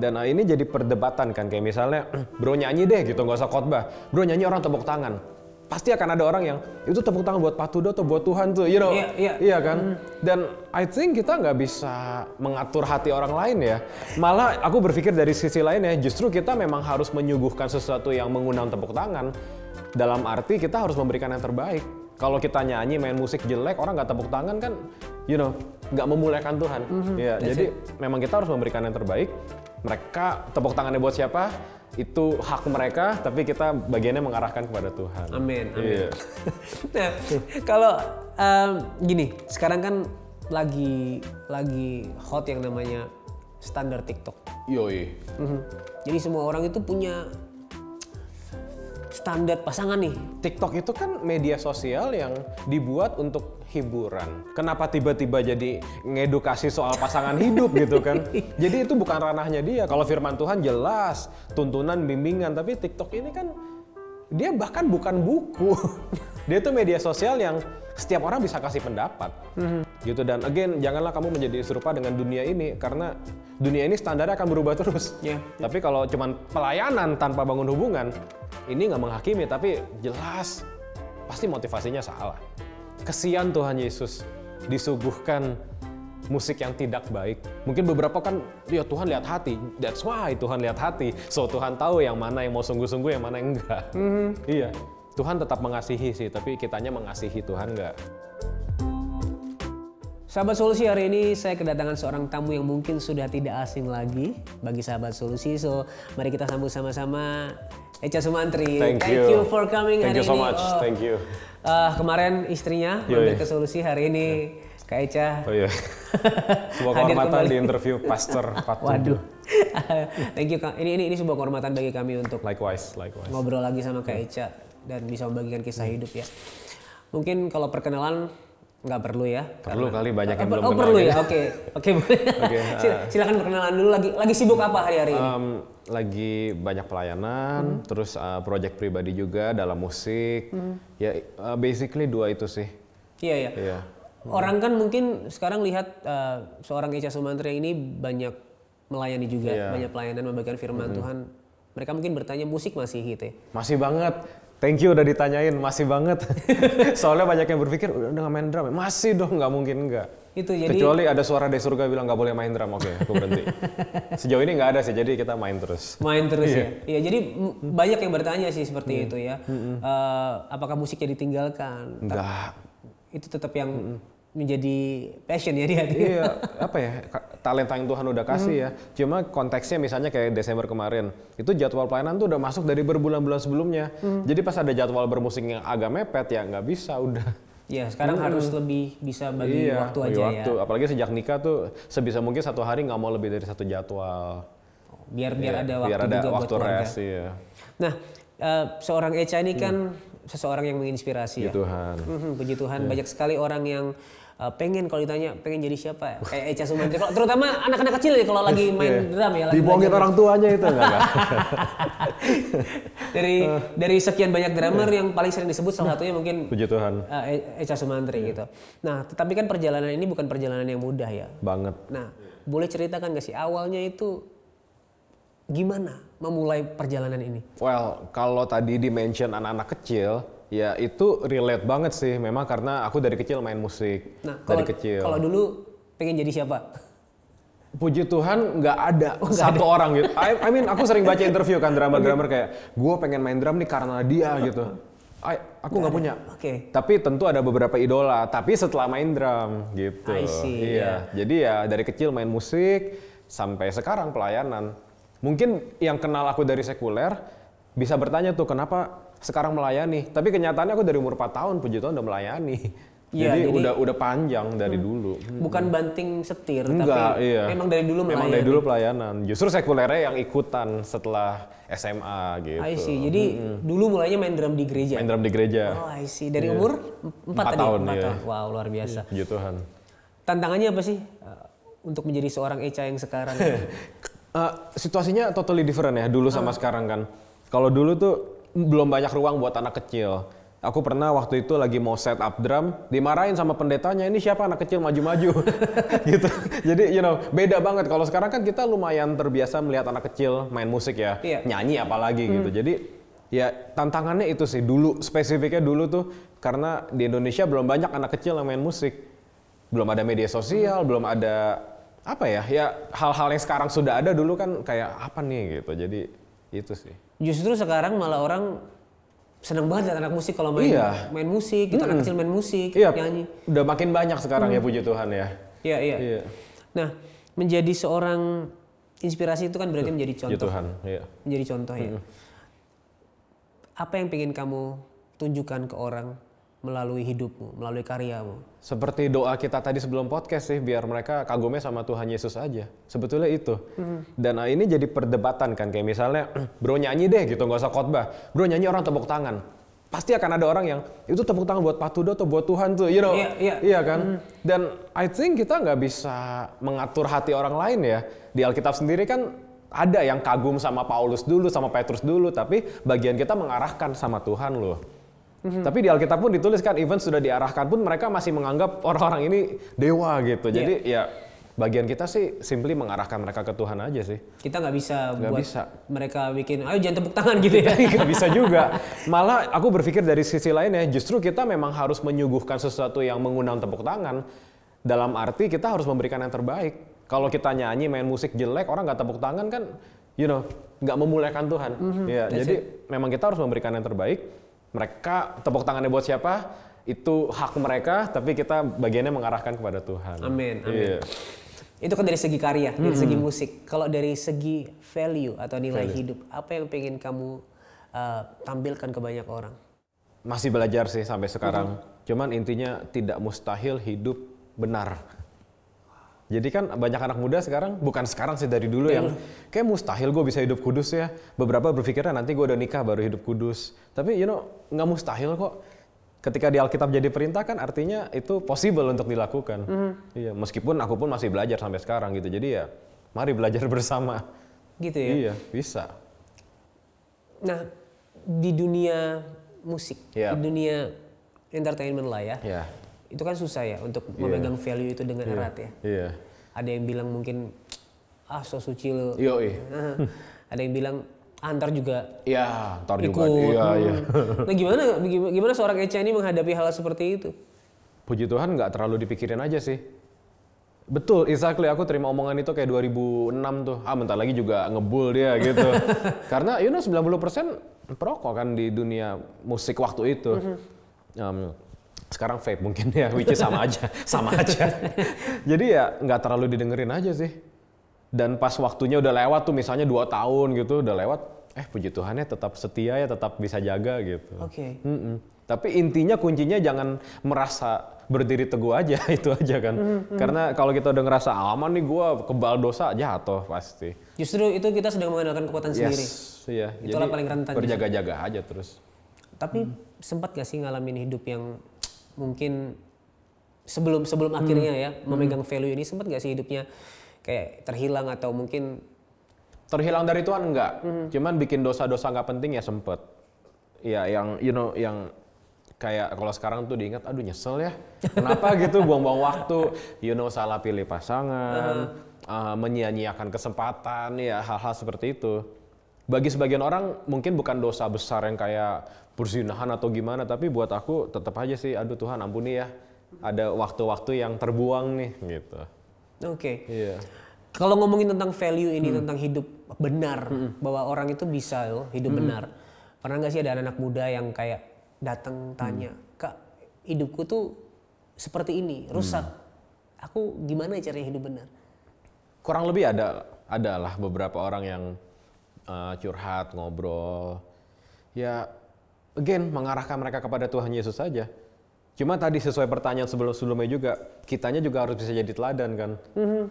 Dan ini jadi perdebatan kan, kayak misalnya bro nyanyi deh gitu, nggak usah khotbah. Bro nyanyi orang tepuk tangan. Pasti akan ada orang yang itu tepuk tangan buat Pak Tudo atau buat Tuhan tuh, iya kan? Dan I think kita nggak bisa mengatur hati orang lain ya. Malah aku berpikir dari sisi lain ya, justru kita memang harus menyuguhkan sesuatu yang mengundang tepuk tangan. Dalam arti kita harus memberikan yang terbaik. Kalau kita nyanyi, main musik jelek, orang nggak tepuk tangan kan, nggak memuliakan Tuhan. Ya, jadi memang kita harus memberikan yang terbaik. Mereka tepuk tangannya buat siapa? Itu hak mereka, tapi kita bagiannya mengarahkan kepada Tuhan. Amin. Iya. Nah, kalau gini, sekarang kan lagi hot yang namanya standar TikTok. Yoi. Jadi semua orang itu punya standar pasangan nih. TikTok itu kan media sosial yang dibuat untuk hiburan. Kenapa tiba-tiba jadi ngedukasi soal pasangan hidup gitu kan? Jadi itu bukan ranahnya dia. Kalau firman Tuhan jelas, tuntunan, bimbingan. Tapi TikTok ini kan dia bahkan bukan buku. Dia tuh media sosial yang setiap orang bisa kasih pendapat. Gitu. Dan again, janganlah kamu menjadi serupa dengan dunia ini. Karena dunia ini standarnya akan berubah terus. Tapi kalau cuman pelayanan tanpa bangun hubungan, ini nggak menghakimi, tapi jelas pasti motivasinya salah. Kesian Tuhan Yesus disuguhkan musik yang tidak baik. Mungkin beberapa kan, ya Tuhan lihat hati. That's why Tuhan lihat hati. So Tuhan tahu yang mana yang mau sungguh-sungguh, yang mana yang enggak. Iya, Tuhan tetap mengasihi sih, tapi kitanya mengasihi Tuhan enggak. Sahabat Solusi, hari ini saya kedatangan seorang tamu yang mungkin sudah tidak asing lagi bagi sahabat Solusi. So mari kita sambut sama-sama Echa Sumantri. Thank you for coming hari ini. Thank you so much. Thank you. Kemarin istrinya mampir ke Solusi, hari ini Kak Echa. Oh iya. Sebuah kehormatan di interview Pastor Pak Tudo. Waduh. Thank you Kak. Ini sebuah kehormatan bagi kami untuk Likewise. ngobrol lagi sama Kak Echa dan bisa membagikan kisah hidup ya. Mungkin kalau perkenalan nggak perlu ya? Perlu kali, banyak yang belum kenal. Oh perlu ya? Oke boleh. Silakan perkenalan dulu. Lagi sibuk apa hari-hari ini? Lagi banyak pelayanan, terus project pribadi juga dalam musik. Ya basically dua itu sih. Iya. Orang kan mungkin sekarang lihat seorang Echa Sumantri ini banyak melayani juga, banyak pelayanan membagikan firman Tuhan. Mereka mungkin bertanya, musik masih hit ya? Masih banget. Thank you udah ditanyain, masih banget. Soalnya banyak yang berpikir udah nggak main drum ya? Masih dong, nggak mungkin nggak. Itu jadi. Kecuali ada suara dari surga bilang nggak boleh main drum, oke, aku berhenti. Sejauh ini nggak ada sih, jadi kita main terus. Main terus ya. Iya, jadi banyak yang bertanya sih seperti itu ya. Apakah musiknya ditinggalkan? Enggak. Itu tetap yang menjadi passion ya dia. Iya, apa ya, talenta yang Tuhan udah kasih ya. Cuma konteksnya misalnya kayak Desember kemarin, itu jadwal pelayanan tuh udah masuk dari berbulan-bulan sebelumnya. Jadi pas ada jadwal bermusik yang agak mepet ya nggak bisa, udah. Iya, sekarang harus lebih bisa bagi waktu aja ya. Apalagi sejak nikah tuh sebisa mungkin satu hari nggak mau lebih dari satu jadwal. Biar ada waktu biar ada juga waktu buat rest ya. Nah, seorang Echa ini kan seseorang yang menginspirasi ya. Tuhan. Puji Tuhan, banyak sekali orang yang pengen, kalau ditanya pengen jadi siapa ya? Kayak Echa Sumantri. Terutama anak-anak kecil ya kalau lagi main drum ya. Dibohongin orang tuanya itu enggak. dari sekian banyak drummer yang paling sering disebut salah satunya mungkin Puji Tuhan. Echa Sumantri gitu. Nah, tetapi kan perjalanan ini bukan perjalanan yang mudah ya. Banget. Nah, boleh ceritakan nggak sih awalnya itu gimana memulai perjalanan ini? Well, kalau tadi di-mention anak-anak kecil, ya itu relate banget sih. Memang karena aku dari kecil main musik. Nah, dari kecil. Kalau dulu pengen jadi siapa? Puji Tuhan nggak ada satu orang gitu. I mean aku sering baca interview kan drummer-drummer kayak gue pengen main drum nih karena dia gitu. Aku nggak punya. Tapi tentu ada beberapa idola. Tapi setelah main drum gitu. I see, iya. Jadi ya dari kecil main musik sampai sekarang pelayanan. Mungkin yang kenal aku dari sekuler bisa bertanya tuh kenapa sekarang melayani. Tapi kenyataannya aku dari umur 4 tahun puji Tuhan udah melayani. Jadi udah panjang dari dulu. Bukan banting setir, enggak, tapi memang dari dulu melayani. Memang dari dulu pelayanan. Justru sekulernya yang ikutan setelah SMA gitu. I see. Jadi dulu mulainya main drum di gereja. Main drum di gereja. Oh, I see. Dari umur 4 tahun. Wow, luar biasa. Puji Tuhan. Tantangannya apa sih untuk menjadi seorang Echa yang sekarang? Situasinya totally different ya dulu sama sekarang kan. Kalau dulu tuh belum banyak ruang buat anak kecil. Aku pernah waktu itu lagi mau set up drum, dimarahin sama pendetanya, ini siapa anak kecil maju-maju gitu. Jadi beda banget. Kalau sekarang kan kita lumayan terbiasa melihat anak kecil main musik ya, nyanyi apalagi gitu. Jadi ya tantangannya itu sih dulu, spesifiknya dulu tuh karena di Indonesia belum banyak anak kecil yang main musik. Belum ada media sosial, belum ada apa ya hal-hal yang sekarang sudah ada dulu kan kayak apa nih gitu. Jadi itu sih. Justru sekarang malah orang seneng banget lihat anak musik kalau main musik, gitu, anak kecil main musik, nyanyi. Udah makin banyak sekarang ya, puji Tuhan ya. Iya. Nah, menjadi seorang inspirasi itu kan berarti menjadi contoh. Puji Tuhan, iya. Menjadi contoh ya. Apa yang pengen kamu tunjukkan ke orang melalui hidupmu, melalui karyamu? Seperti doa kita tadi sebelum podcast sih, biar mereka kagumnya sama Tuhan Yesus aja. Sebetulnya itu. Dan ini jadi perdebatan kan, kayak misalnya, bro nyanyi deh gitu, nggak usah khotbah. Bro nyanyi orang tepuk tangan. Pasti akan ada orang yang, itu tepuk tangan buat Pak Tudo atau buat Tuhan tuh, Iya kan? Dan I think kita nggak bisa mengatur hati orang lain ya. Di Alkitab sendiri kan ada yang kagum sama Paulus dulu, sama Petrus dulu, tapi bagian kita mengarahkan sama Tuhan loh. Tapi di Alkitab pun ditulis kan, even sudah diarahkan pun mereka masih menganggap orang-orang ini dewa gitu. Jadi ya bagian kita sih simply mengarahkan mereka ke Tuhan aja sih. Kita nggak bisa mereka bikin, ayo jangan tepuk tangan gitu ya. Nggak bisa juga. Malah aku berpikir dari sisi lainnya, justru kita memang harus menyuguhkan sesuatu yang mengundang tepuk tangan. Dalam arti kita harus memberikan yang terbaik. Kalau kita nyanyi, main musik jelek, orang nggak tepuk tangan kan, nggak memuliakan Tuhan. Jadi memang kita harus memberikan yang terbaik. Mereka tepuk tangannya buat siapa, itu hak mereka, tapi kita bagiannya mengarahkan kepada Tuhan. Amin. Itu kan dari segi karya, dari segi musik. Kalau dari segi value atau nilai hidup, apa yang pengen kamu tampilkan ke banyak orang? Masih belajar sih sampai sekarang. Cuman intinya tidak mustahil hidup benar. Jadi kan banyak anak muda sekarang, bukan sekarang sih dari dulu yang kayak mustahil gue bisa hidup kudus ya. Beberapa berpikirnya nanti gue udah nikah baru hidup kudus. Tapi nggak mustahil kok. Ketika di Alkitab jadi perintah kan artinya itu possible untuk dilakukan. Iya, meskipun aku pun masih belajar sampai sekarang gitu. Jadi ya mari belajar bersama. Gitu ya? Iya, bisa. Nah, di dunia musik, di dunia entertainment lah ya. Itu kan susah ya untuk memegang value itu dengan erat ya. Ada yang bilang mungkin so suci lo. Ada yang bilang antar juga. Ntar ikut. Juga. Nah gimana seorang Echa ini menghadapi hal seperti itu? Puji Tuhan nggak terlalu dipikirin aja sih. Betul, exactly. Aku terima omongan itu kayak 2006 tuh. Bentar lagi juga ngebul dia gitu. Karena 90% perokok kan di dunia musik waktu itu. Sekarang vape mungkin ya, which is sama aja. Jadi ya nggak terlalu didengerin aja sih. Dan pas waktunya udah lewat tuh, misalnya 2 tahun gitu, udah lewat, puji Tuhannya tetap setia ya, tetap bisa jaga gitu. Oke. Tapi intinya kuncinya jangan merasa berdiri teguh aja, itu aja kan. Karena kalau kita udah ngerasa aman nih gue kebal dosa, jatuh pasti. Justru itu kita sedang mengandalkan kekuatan sendiri. Iya. Itulah paling rentan. Berjaga-jaga aja terus. Tapi sempat gak sih ngalamin hidup yang mungkin sebelum akhirnya ya memegang value ini, sempat gak sih hidupnya kayak terhilang atau mungkin terhilang dari Tuhan enggak, cuman bikin dosa-dosa nggak penting ya sempet. Ya yang yang kayak kalau sekarang tuh diingat, aduh nyesel ya, kenapa gitu buang-buang waktu, salah pilih pasangan, menyia-nyiakan kesempatan, ya hal-hal seperti itu. Bagi sebagian orang mungkin bukan dosa besar yang kayak perzinahan atau gimana, tapi buat aku tetap aja sih, aduh Tuhan ampuni ya, ada waktu-waktu yang terbuang nih gitu. Oke. Iya. Kalau ngomongin tentang value ini, tentang hidup benar, bahwa orang itu bisa hidup benar. Pernah nggak sih ada anak muda yang kayak datang tanya, Kak, hidupku tuh seperti ini, rusak. Aku gimana caranya hidup benar? Kurang lebih ada lah beberapa orang yang curhat, ngobrol. Ya, again, mengarahkan mereka kepada Tuhan Yesus saja. Cuma tadi sesuai pertanyaan sebelumnya juga, kitanya juga harus bisa jadi teladan kan.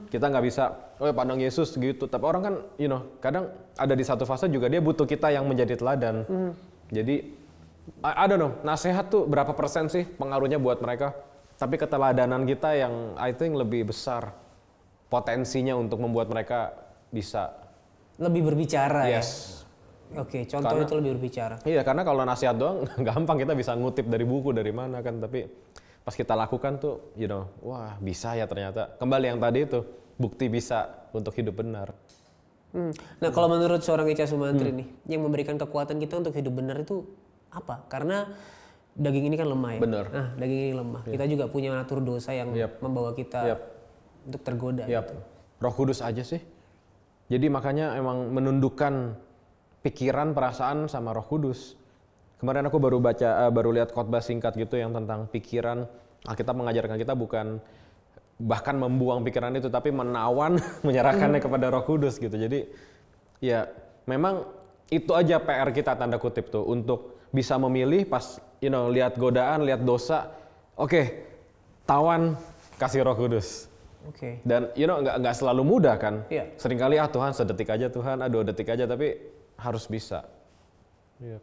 Kita nggak bisa, pandang Yesus gitu. Tapi orang kan, kadang ada di satu fase juga dia butuh kita yang menjadi teladan. Jadi, I don't know, nasihat tuh berapa persen sih pengaruhnya buat mereka. Tapi keteladanan kita yang I think lebih besar potensinya untuk membuat mereka bisa lebih berbicara ya. Oke, contoh itu lebih berbicara. Iya, karena kalau nasihat doang gampang, kita bisa ngutip dari buku dari mana kan, tapi pas kita lakukan tuh, wah bisa ya ternyata. Kembali yang tadi itu, bukti bisa untuk hidup benar. Nah, kalau menurut seorang Echa Sumantri nih, yang memberikan kekuatan kita untuk hidup benar itu apa? Karena daging ini kan lemah ya. Benar. Nah, daging ini lemah. Kita juga punya natur dosa yang membawa kita untuk tergoda. Gitu. Roh Kudus aja sih. Jadi makanya emang menundukkan pikiran, perasaan sama Roh Kudus. Kemarin aku baru lihat khotbah singkat gitu yang tentang pikiran. Alkitab mengajarkan kita bukan bahkan membuang pikiran itu, tapi menawan, menyerahkannya kepada Roh Kudus gitu. Jadi ya memang itu aja PR kita tanda kutip tuh, untuk bisa memilih pas lihat godaan, lihat dosa, oke, tawan, kasih Roh Kudus. Oke. Dan nggak selalu mudah kan. Iya. Seringkali Tuhan sedetik aja, Tuhan 2 detik aja, tapi harus bisa. Iya.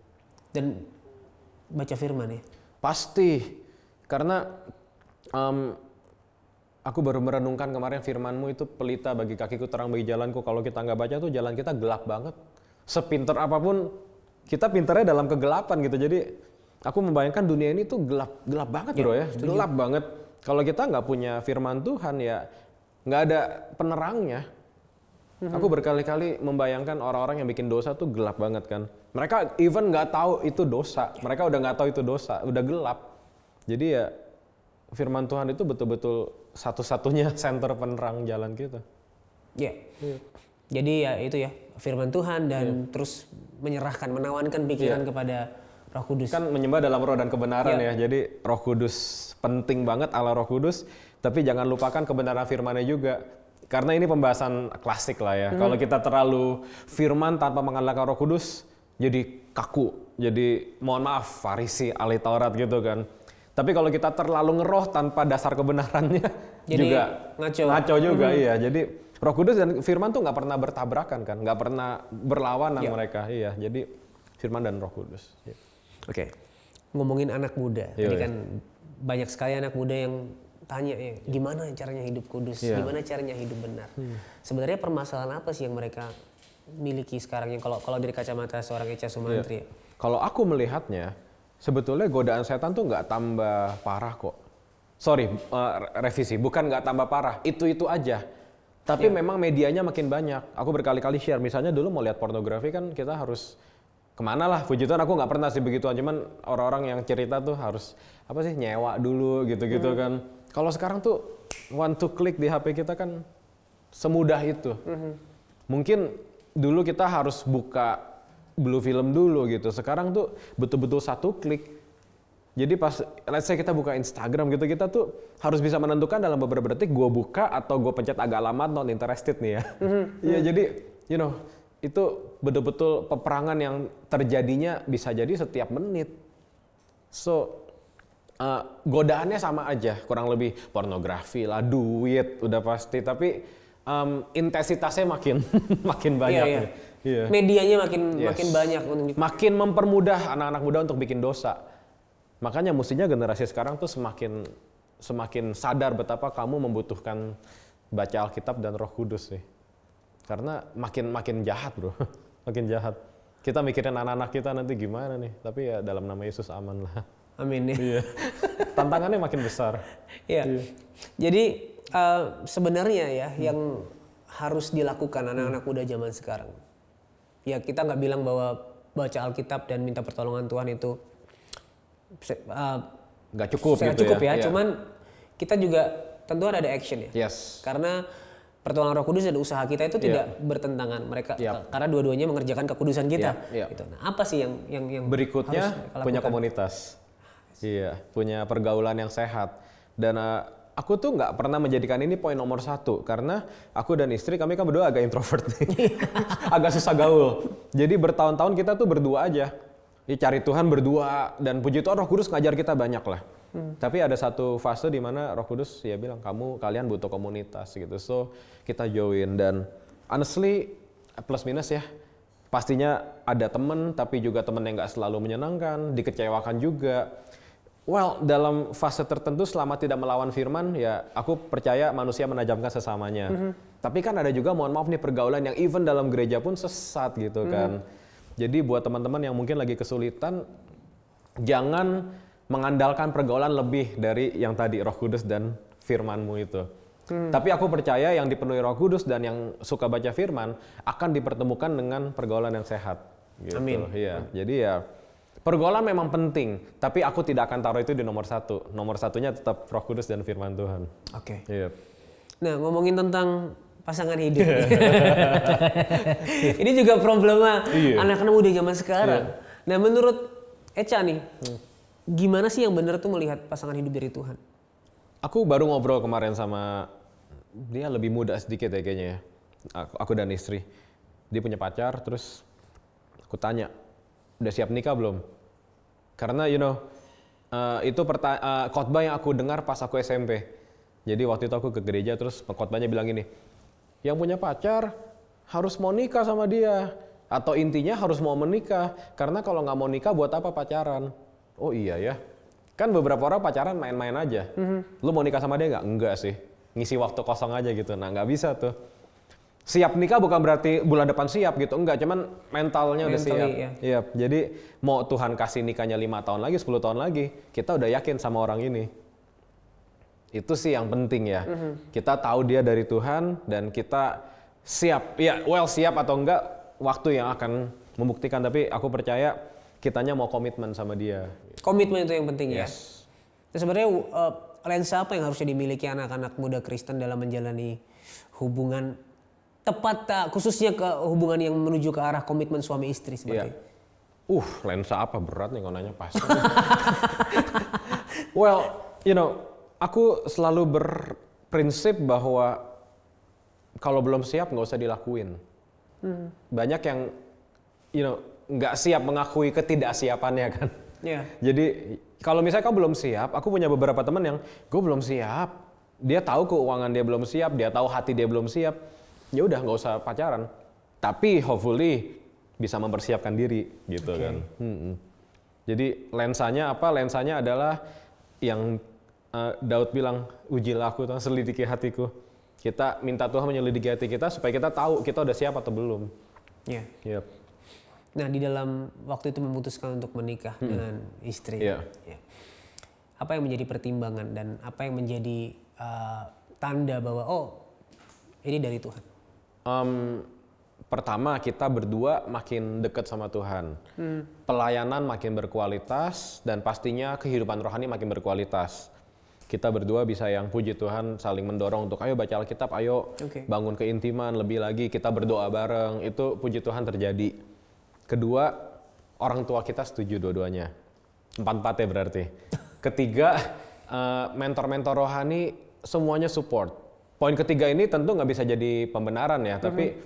Dan baca firman ya? Pasti. Karena aku baru merenungkan kemarin, firman-Mu itu pelita bagi kakiku, terang bagi jalanku. Kalau kita nggak baca tuh jalan kita gelap banget. Sepinter apapun, kita pinternya dalam kegelapan gitu. Jadi aku membayangkan dunia ini tuh gelap banget bro ya. Gelap banget. Kalau kita nggak punya firman Tuhan ya nggak ada penerangnya. Aku berkali-kali membayangkan orang-orang yang bikin dosa tuh gelap banget kan. Mereka even nggak tahu itu dosa. Mereka udah nggak tahu itu dosa, udah gelap. Jadi ya firman Tuhan itu betul-betul satu-satunya senter penerang jalan kita. Iya. Jadi ya itu ya, firman Tuhan dan terus menyerahkan, menawankan pikiran kepada Roh Kudus. Kan menyembah dalam roh dan kebenaran ya. Jadi Roh Kudus penting banget, Allah Roh Kudus. Tapi jangan lupakan kebenaran firman-Nya juga. Karena ini pembahasan klasik lah ya. Kalau kita terlalu firman tanpa mengandalkan Roh Kudus, jadi kaku. Jadi mohon maaf, Farisi, ahli Taurat gitu kan. Tapi kalau kita terlalu ngeroh tanpa dasar kebenarannya, jadi juga ngaco juga. Iya. Jadi Roh Kudus dan firman tuh nggak pernah bertabrakan kan, nggak pernah berlawanan mereka. Iya. Jadi firman dan Roh Kudus. Iya. Oke, ngomongin anak muda. Tadi kan banyak sekali anak muda yang tanya ya, gimana caranya hidup kudus, gimana caranya hidup benar. Sebenarnya permasalahan apa sih yang mereka miliki sekarang, yang kalau dari kacamata seorang Echa Sumantri? Kalau aku melihatnya, sebetulnya godaan setan tuh nggak tambah parah kok. Sorry, revisi, bukan nggak tambah parah, itu aja. Tapi memang medianya makin banyak. Aku berkali-kali share, misalnya dulu mau lihat pornografi kan kita harus kemana lah, puji Tuhan aku nggak pernah sih begituan, cuman orang-orang yang cerita tuh harus apa sih, nyewa dulu gitu-gitu kan. Kalau sekarang tuh one to click di HP kita kan semudah itu. Mungkin dulu kita harus buka Blue Film dulu gitu, sekarang tuh betul-betul satu klik. Jadi pas let's say kita buka Instagram gitu, kita tuh harus bisa menentukan dalam beberapa detik gue buka atau gue pencet agak lama not interested nih ya. Iya jadi itu betul-betul peperangan yang terjadinya bisa jadi setiap menit. So, godaannya sama aja, kurang lebih pornografi lah, duit, udah pasti. Tapi intensitasnya makin banyak. Yeah. Medianya makin banyak. Makin mempermudah anak-anak muda untuk bikin dosa. Makanya mestinya generasi sekarang tuh semakin sadar betapa kamu membutuhkan baca Alkitab dan Roh Kudus sih. Karena makin jahat bro, makin jahat. Kita mikirin anak-anak kita nanti gimana nih, tapi ya dalam nama Yesus aman lah. Amin ya. Iya. Tantangannya makin besar. Iya. Jadi sebenarnya ya yang harus dilakukan anak-anak muda zaman sekarang. Ya kita nggak bilang bahwa baca Alkitab dan minta pertolongan Tuhan itu nggak cukup gitu cukup ya. Cuman kita juga tentu ada action ya. Yes. Karena pertolongan Roh Kudus dan usaha kita itu tidak bertentangan mereka, karena dua-duanya mengerjakan kekudusan kita. Gitu. Nah, apa sih yang berikutnya punya komunitas, punya pergaulan yang sehat. Dan aku tuh nggak pernah menjadikan ini poin nomor 1 karena aku dan istri kami kan berdua agak introvert nih, agak susah gaul. Jadi bertahun-tahun kita tuh berdua aja, cari Tuhan berdua dan puji Tuhan Roh Kudus ngajar kita banyak lah. Tapi ada satu fase di mana Roh Kudus ya bilang kalian butuh komunitas gitu. So kita join dan honestly plus minus ya. Pastinya ada temen tapi juga temen yang nggak selalu menyenangkan, dikecewakan juga. Well, dalam fase tertentu selama tidak melawan firman ya aku percaya manusia menajamkan sesamanya. Tapi kan ada juga mohon maaf nih pergaulan yang even dalam gereja pun sesat gitu kan. Jadi buat teman-teman yang mungkin lagi kesulitan, jangan mengandalkan pergaulan lebih dari yang tadi Roh Kudus dan firman-Mu itu. Tapi aku percaya yang dipenuhi Roh Kudus dan yang suka baca firman akan dipertemukan dengan pergaulan yang sehat. Gitu. Amin. Iya. Jadi ya pergaulan memang penting, tapi aku tidak akan taruh itu di nomor 1. Nomor 1-nya tetap Roh Kudus dan firman Tuhan. Oke. Iya. Nah, ngomongin tentang pasangan hidup. Ini juga problema anak-anak muda zaman sekarang. Nah, menurut Echa nih, gimana sih yang benar tuh melihat pasangan hidup dari Tuhan? Aku baru ngobrol kemarin sama dia, lebih muda sedikit ya kayaknya ya. Aku dan istri. Dia punya pacar, terus aku tanya, udah siap nikah belum? Karena itu khotbah yang aku dengar pas aku SMP. Jadi waktu itu aku ke gereja, terus khotbahnya bilang gini, yang punya pacar harus mau nikah sama dia. Atau intinya harus mau menikah. Karena kalau nggak mau nikah buat apa pacaran? Oh iya ya. Kan beberapa orang pacaran main-main aja. Lu mau nikah sama dia nggak? Enggak sih. Ngisi waktu kosong aja gitu. Nah nggak bisa tuh. Siap nikah bukan berarti bulan depan siap gitu. Enggak, cuman mentalnya udah siap. Iya. Jadi mau Tuhan kasih nikahnya 5 tahun lagi, 10 tahun lagi, kita udah yakin sama orang ini. Itu sih yang penting ya. Kita tahu dia dari Tuhan dan kita siap. Ya, siap atau enggak, waktu yang akan membuktikan. Tapi aku percaya kitanya mau komitmen sama dia. Komitmen itu yang penting ya. Nah, sebenarnya lensa apa yang harusnya dimiliki anak-anak muda Kristen dalam menjalani hubungan tepat, khususnya ke hubungan yang menuju ke arah komitmen suami istri seperti itu? Lensa apa, berat nih kalau nanya pasti. Aku selalu berprinsip bahwa kalau belum siap nggak usah dilakuin. Banyak yang nggak siap mengakui ketidaksiapannya kan. Jadi kalau misalnya kamu belum siap, aku punya beberapa teman yang gue belum siap. Dia tahu keuangan dia belum siap, dia tahu hati dia belum siap. Ya udah nggak usah pacaran. Tapi hopefully bisa mempersiapkan diri gitu kan. Jadi lensanya apa? Lensanya adalah yang Daud bilang, ujilah aku, selidiki hatiku. Kita minta Tuhan menyelidiki hati kita supaya kita tahu kita udah siap atau belum. Nah, di dalam waktu itu memutuskan untuk menikah dengan istri, apa yang menjadi pertimbangan dan apa yang menjadi tanda bahwa ini dari Tuhan? Pertama, kita berdua makin dekat sama Tuhan. Pelayanan makin berkualitas dan pastinya kehidupan rohani makin berkualitas. Kita berdua bisa yang puji Tuhan saling mendorong untuk ayo baca Alkitab, ayo bangun keintiman lebih lagi, kita berdoa bareng, itu puji Tuhan terjadi. Kedua, orang tua kita setuju dua-duanya. 4-4 ya berarti. Ketiga, mentor-mentor rohani semuanya support. Poin ketiga ini tentu nggak bisa jadi pembenaran ya, tapi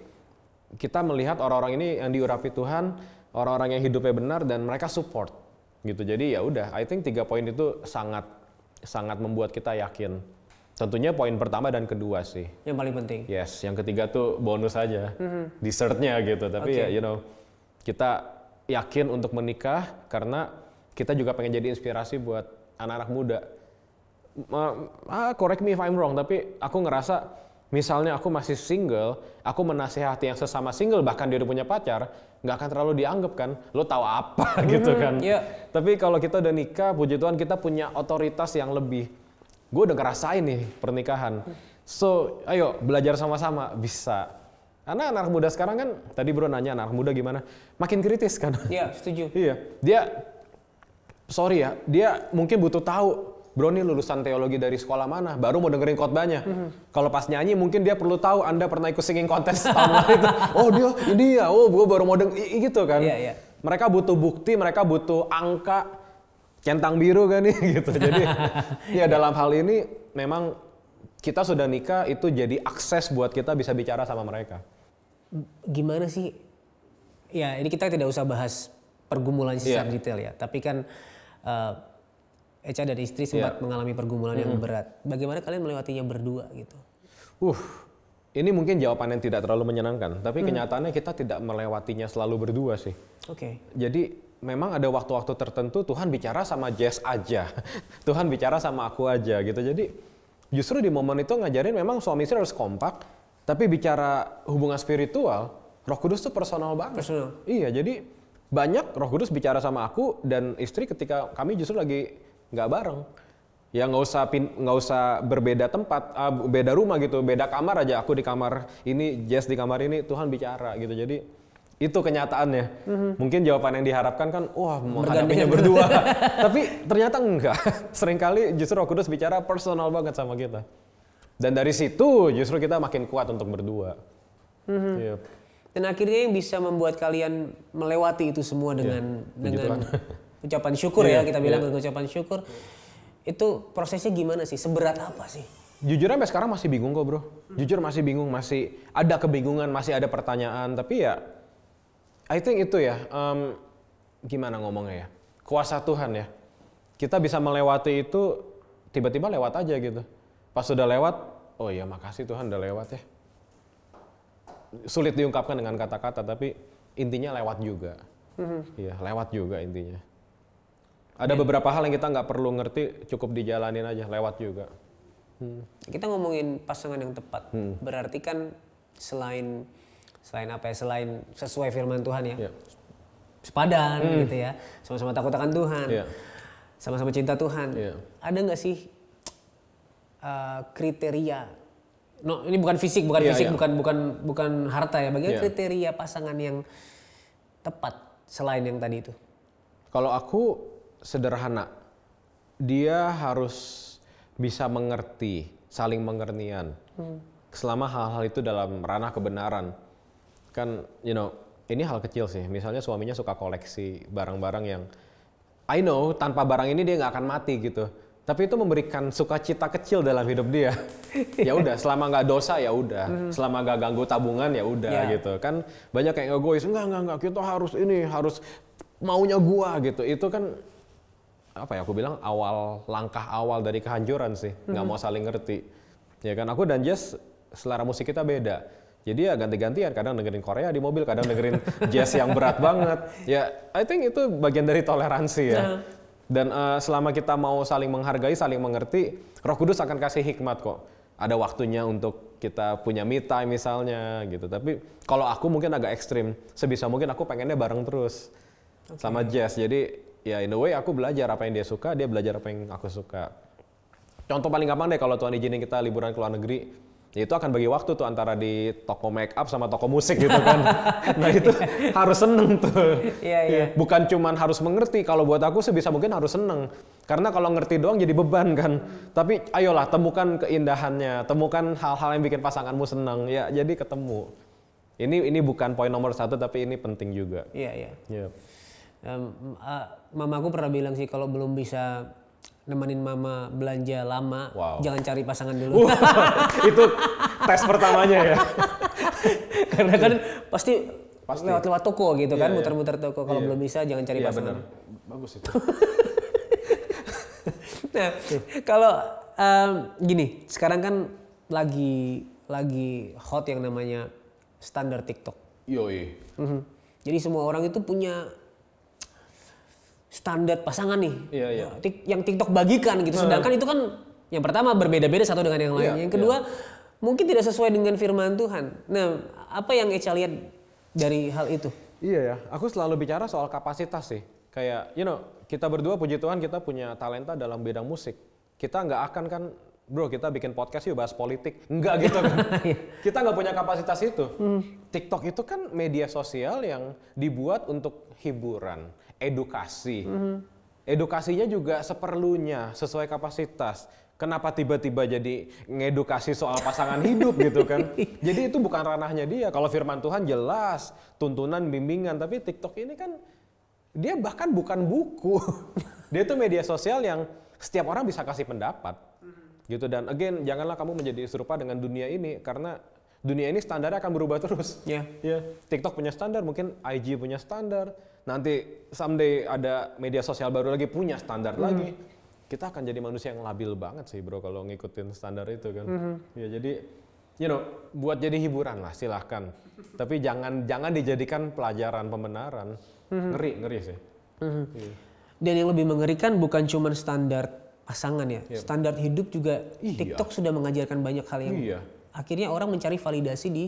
kita melihat orang-orang ini yang diurapi Tuhan, orang-orang yang hidupnya benar dan mereka support gitu. Jadi ya udah, I think 3 poin itu sangat membuat kita yakin. Tentunya poin pertama dan kedua sih. Yang paling penting. Yes, yang ketiga tuh bonus aja, dessertnya gitu. Tapi kita yakin untuk menikah karena kita juga pengen jadi inspirasi buat anak-anak muda. Correct me if I'm wrong, tapi aku ngerasa misalnya aku masih single, aku menasihati yang sesama single, bahkan dia udah punya pacar, nggak akan terlalu dianggap kan, lo tahu apa gitu kan. Tapi kalau kita udah nikah, puji Tuhan kita punya otoritas yang lebih. Gue udah ngerasain nih pernikahan. So, ayo belajar sama-sama, bisa. Karena anak muda sekarang kan, tadi bro nanya anak muda gimana, makin kritis kan. Iya, setuju. Dia mungkin butuh tahu, bro ini lulusan teologi dari sekolah mana, baru mau dengerin khotbahnya. Kalau pas nyanyi mungkin dia perlu tahu Anda pernah ikut singing contest tahun lalu itu. Oh dia, ini ya, gue baru mau gitu kan. Mereka butuh bukti, mereka butuh angka, centang biru kan nih gitu. Jadi ya dalam hal ini memang kita sudah nikah itu jadi akses buat kita bisa bicara sama mereka. Gimana sih? Ya ini kita tidak usah bahas pergumulan secara detail ya. Tapi kan Echa dan istri sempat mengalami pergumulan yang berat. Bagaimana kalian melewatinya berdua gitu? Ini mungkin jawaban yang tidak terlalu menyenangkan. Tapi kenyataannya kita tidak melewatinya selalu berdua sih. Jadi memang ada waktu-waktu tertentu Tuhan bicara sama Jess aja. Tuhan bicara sama aku aja gitu. Jadi justru di momen itu ngajarin memang suami istri harus kompak. Tapi bicara hubungan spiritual, Roh Kudus tuh personal banget. Iya, jadi banyak Roh Kudus bicara sama aku dan istri ketika kami justru lagi nggak bareng. Ya nggak usah berbeda tempat, beda rumah gitu, beda kamar aja. Aku di kamar ini, Jess di kamar ini, Tuhan bicara gitu. Jadi itu kenyataannya. Mungkin jawaban yang diharapkan kan, wah menghadapinya berdua. Tapi ternyata enggak. Seringkali justru Roh Kudus bicara personal banget sama kita. Dan dari situ justru kita makin kuat untuk berdua. Yep. Dan akhirnya yang bisa membuat kalian melewati itu semua dengan ucapan syukur ya, kita bilang dengan ucapan syukur. Itu prosesnya gimana sih? Seberat apa sih? Jujur sampai sekarang masih bingung kok bro. Jujur masih bingung, masih ada kebingungan, masih ada pertanyaan. Tapi ya, I think itu ya, gimana ngomongnya ya, kuasa Tuhan ya. Kita bisa melewati itu, tiba-tiba lewat aja gitu. Pas sudah lewat, oh iya makasih Tuhan udah lewat ya. Sulit diungkapkan dengan kata-kata, tapi intinya lewat juga. Iya, lewat juga intinya. Ada beberapa hal yang kita nggak perlu ngerti, cukup dijalanin aja, lewat juga. Kita ngomongin pasangan yang tepat, berarti kan selain apa ya, selain sesuai firman Tuhan ya, sepadan gitu ya, sama-sama takut akan Tuhan, sama-sama cinta Tuhan. Ada nggak sih kriteria? No, ini bukan fisik, bukan harta ya. Bagaimana kriteria pasangan yang tepat selain yang tadi itu? Kalau aku sederhana, dia harus bisa mengerti, saling pengertian. Selama hal-hal itu dalam ranah kebenaran. Kan, ini hal kecil sih. Misalnya suaminya suka koleksi barang-barang yang, I know, tanpa barang ini dia nggak akan mati gitu. Tapi itu memberikan sukacita kecil dalam hidup dia. Ya udah, selama nggak dosa ya udah, selama nggak ganggu tabungan ya udah gitu. Kan banyak yang egois, enggak, kita harus maunya gua gitu. Itu kan apa ya, aku bilang langkah awal dari kehancuran sih, nggak mau saling ngerti. Ya kan, aku dan Jess selera musik kita beda. Jadi ya ganti-gantian, kadang dengerin Korea di mobil, kadang dengerin jazz yang berat banget. Ya, I think itu bagian dari toleransi ya. Dan selama kita mau saling menghargai, saling mengerti, Roh Kudus akan kasih hikmat kok. Ada waktunya untuk kita punya me time misalnya gitu. Tapi kalau aku mungkin agak ekstrim, sebisa mungkin aku pengennya bareng terus sama Jess. Jadi ya in a way aku belajar apa yang dia suka, dia belajar apa yang aku suka. Contoh paling gampang deh, kalau Tuhan izinin kita liburan ke luar negeri, ya itu akan bagi waktu tuh antara di toko make up sama toko musik gitu kan. Nah itu harus seneng tuh. Bukan cuman harus mengerti, kalau buat aku sebisa mungkin harus seneng. Karena kalau ngerti doang jadi beban kan. Tapi ayolah temukan keindahannya, temukan hal-hal yang bikin pasanganmu seneng. Ya jadi ketemu. Ini bukan poin nomor 1 tapi ini penting juga. Mamaku pernah bilang sih, kalau belum bisa nemenin mama belanja lama, jangan cari pasangan dulu. Itu tes pertamanya ya. Karena kan pasti lewat toko gitu kan, muter-muter toko. Kalau belum bisa jangan cari pasangan. Bener. Bagus itu. Nah, kalau gini, sekarang kan lagi hot yang namanya standar TikTok. Jadi semua orang itu punya standar pasangan nih, yang TikTok bagikan gitu. Sedangkan itu kan yang pertama berbeda-beda satu dengan yang lain. Yang kedua mungkin tidak sesuai dengan firman Tuhan. Nah, apa yang Echa lihat dari hal itu? Iya ya, aku selalu bicara soal kapasitas sih. Kayak, kita berdua puji Tuhan kita punya talenta dalam bidang musik. Kita nggak akan kan, bro kita bikin podcast yuk bahas politik. Enggak gitu kan. Kita nggak punya kapasitas itu. TikTok itu kan media sosial yang dibuat untuk hiburan. Edukasi. Edukasinya juga seperlunya, sesuai kapasitas. Kenapa tiba-tiba jadi ngedukasi soal pasangan hidup gitu kan? Jadi itu bukan ranahnya dia. Kalau firman Tuhan jelas, tuntunan, bimbingan. Tapi TikTok ini kan, dia bahkan bukan buku. Dia itu media sosial yang setiap orang bisa kasih pendapat. Gitu. Dan again, janganlah kamu menjadi serupa dengan dunia ini. Karena dunia ini standarnya akan berubah terus. TikTok punya standar, mungkin IG punya standar. Nanti someday ada media sosial baru lagi punya standar lagi. Kita akan jadi manusia yang labil banget sih bro kalau ngikutin standar itu kan. Ya jadi, buat jadi hiburan lah silahkan. Tapi jangan dijadikan pelajaran pembenaran. Ngeri sih. Dan yang lebih mengerikan bukan cuma standar pasangan ya. Standar hidup juga TikTok sudah mengajarkan banyak hal yang akhirnya orang mencari validasi di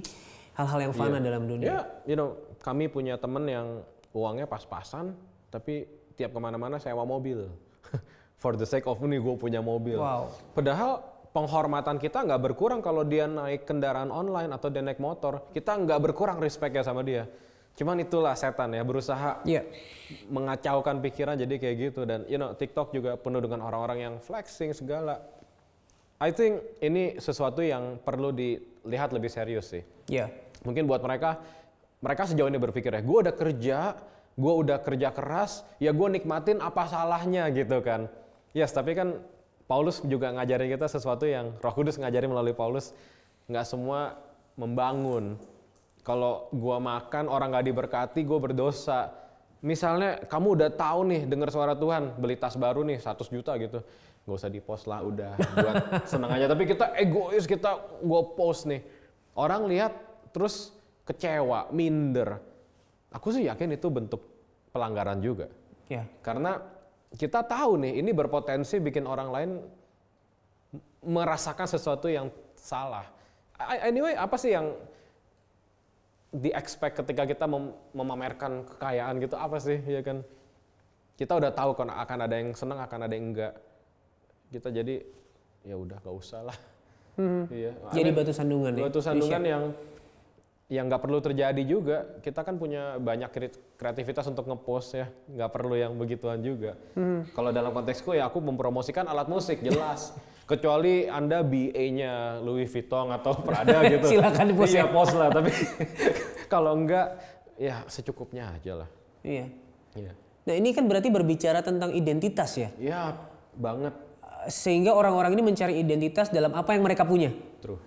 hal-hal yang fana dalam dunia. Ya, kami punya temen yang uangnya pas-pasan, tapi tiap kemana-mana sewa mobil. For the sake of nih gue punya mobil. Wow. Padahal penghormatan kita nggak berkurang kalau dia naik kendaraan online atau dia naik motor. Kita nggak berkurang respect ya sama dia. Cuman itulah setan ya, berusaha mengacaukan pikiran jadi kayak gitu. Dan TikTok juga penuh dengan orang-orang yang flexing segala. I think ini sesuatu yang perlu dilihat lebih serius sih. Mungkin buat mereka sejauh ini berpikir ya, gue udah kerja keras, ya gue nikmatin apa salahnya gitu kan. Yes, tapi kan Paulus juga ngajarin kita sesuatu yang Roh Kudus ngajarin melalui Paulus, nggak semua membangun. Kalau gue makan orang nggak diberkati, gue berdosa. Misalnya kamu udah tahu nih dengar suara Tuhan, beli tas baru nih 100 juta gitu. Gak usah di-post lah, udah buat senang aja. Tapi kita egois, gue post nih. Orang lihat terus kecewa, minder. Aku sih yakin itu bentuk pelanggaran juga. Karena kita tahu nih, ini berpotensi bikin orang lain merasakan sesuatu yang salah. Anyway, apa sih yang di-expect ketika kita memamerkan kekayaan gitu, apa sih, ya kan? Kita udah tahu kan akan ada yang senang, akan ada yang enggak. Kita jadi ya udah gak usah lah. Iya. Jadi batu sandungan ya. Batu sandungan yang nggak perlu terjadi juga. Kita kan punya banyak kreativitas untuk ngepost ya, nggak perlu yang begituan juga. Kalau dalam konteksku ya aku mempromosikan alat musik jelas. Kecuali Anda BA-nya Louis Vuitton atau Prada gitu. Silakan di-post. Iya, post lah. Tapi kalau enggak ya secukupnya aja lah. Iya. Nah ini kan berarti berbicara tentang identitas ya? Iya, banget. Sehingga orang-orang ini mencari identitas dalam apa yang mereka punya. True.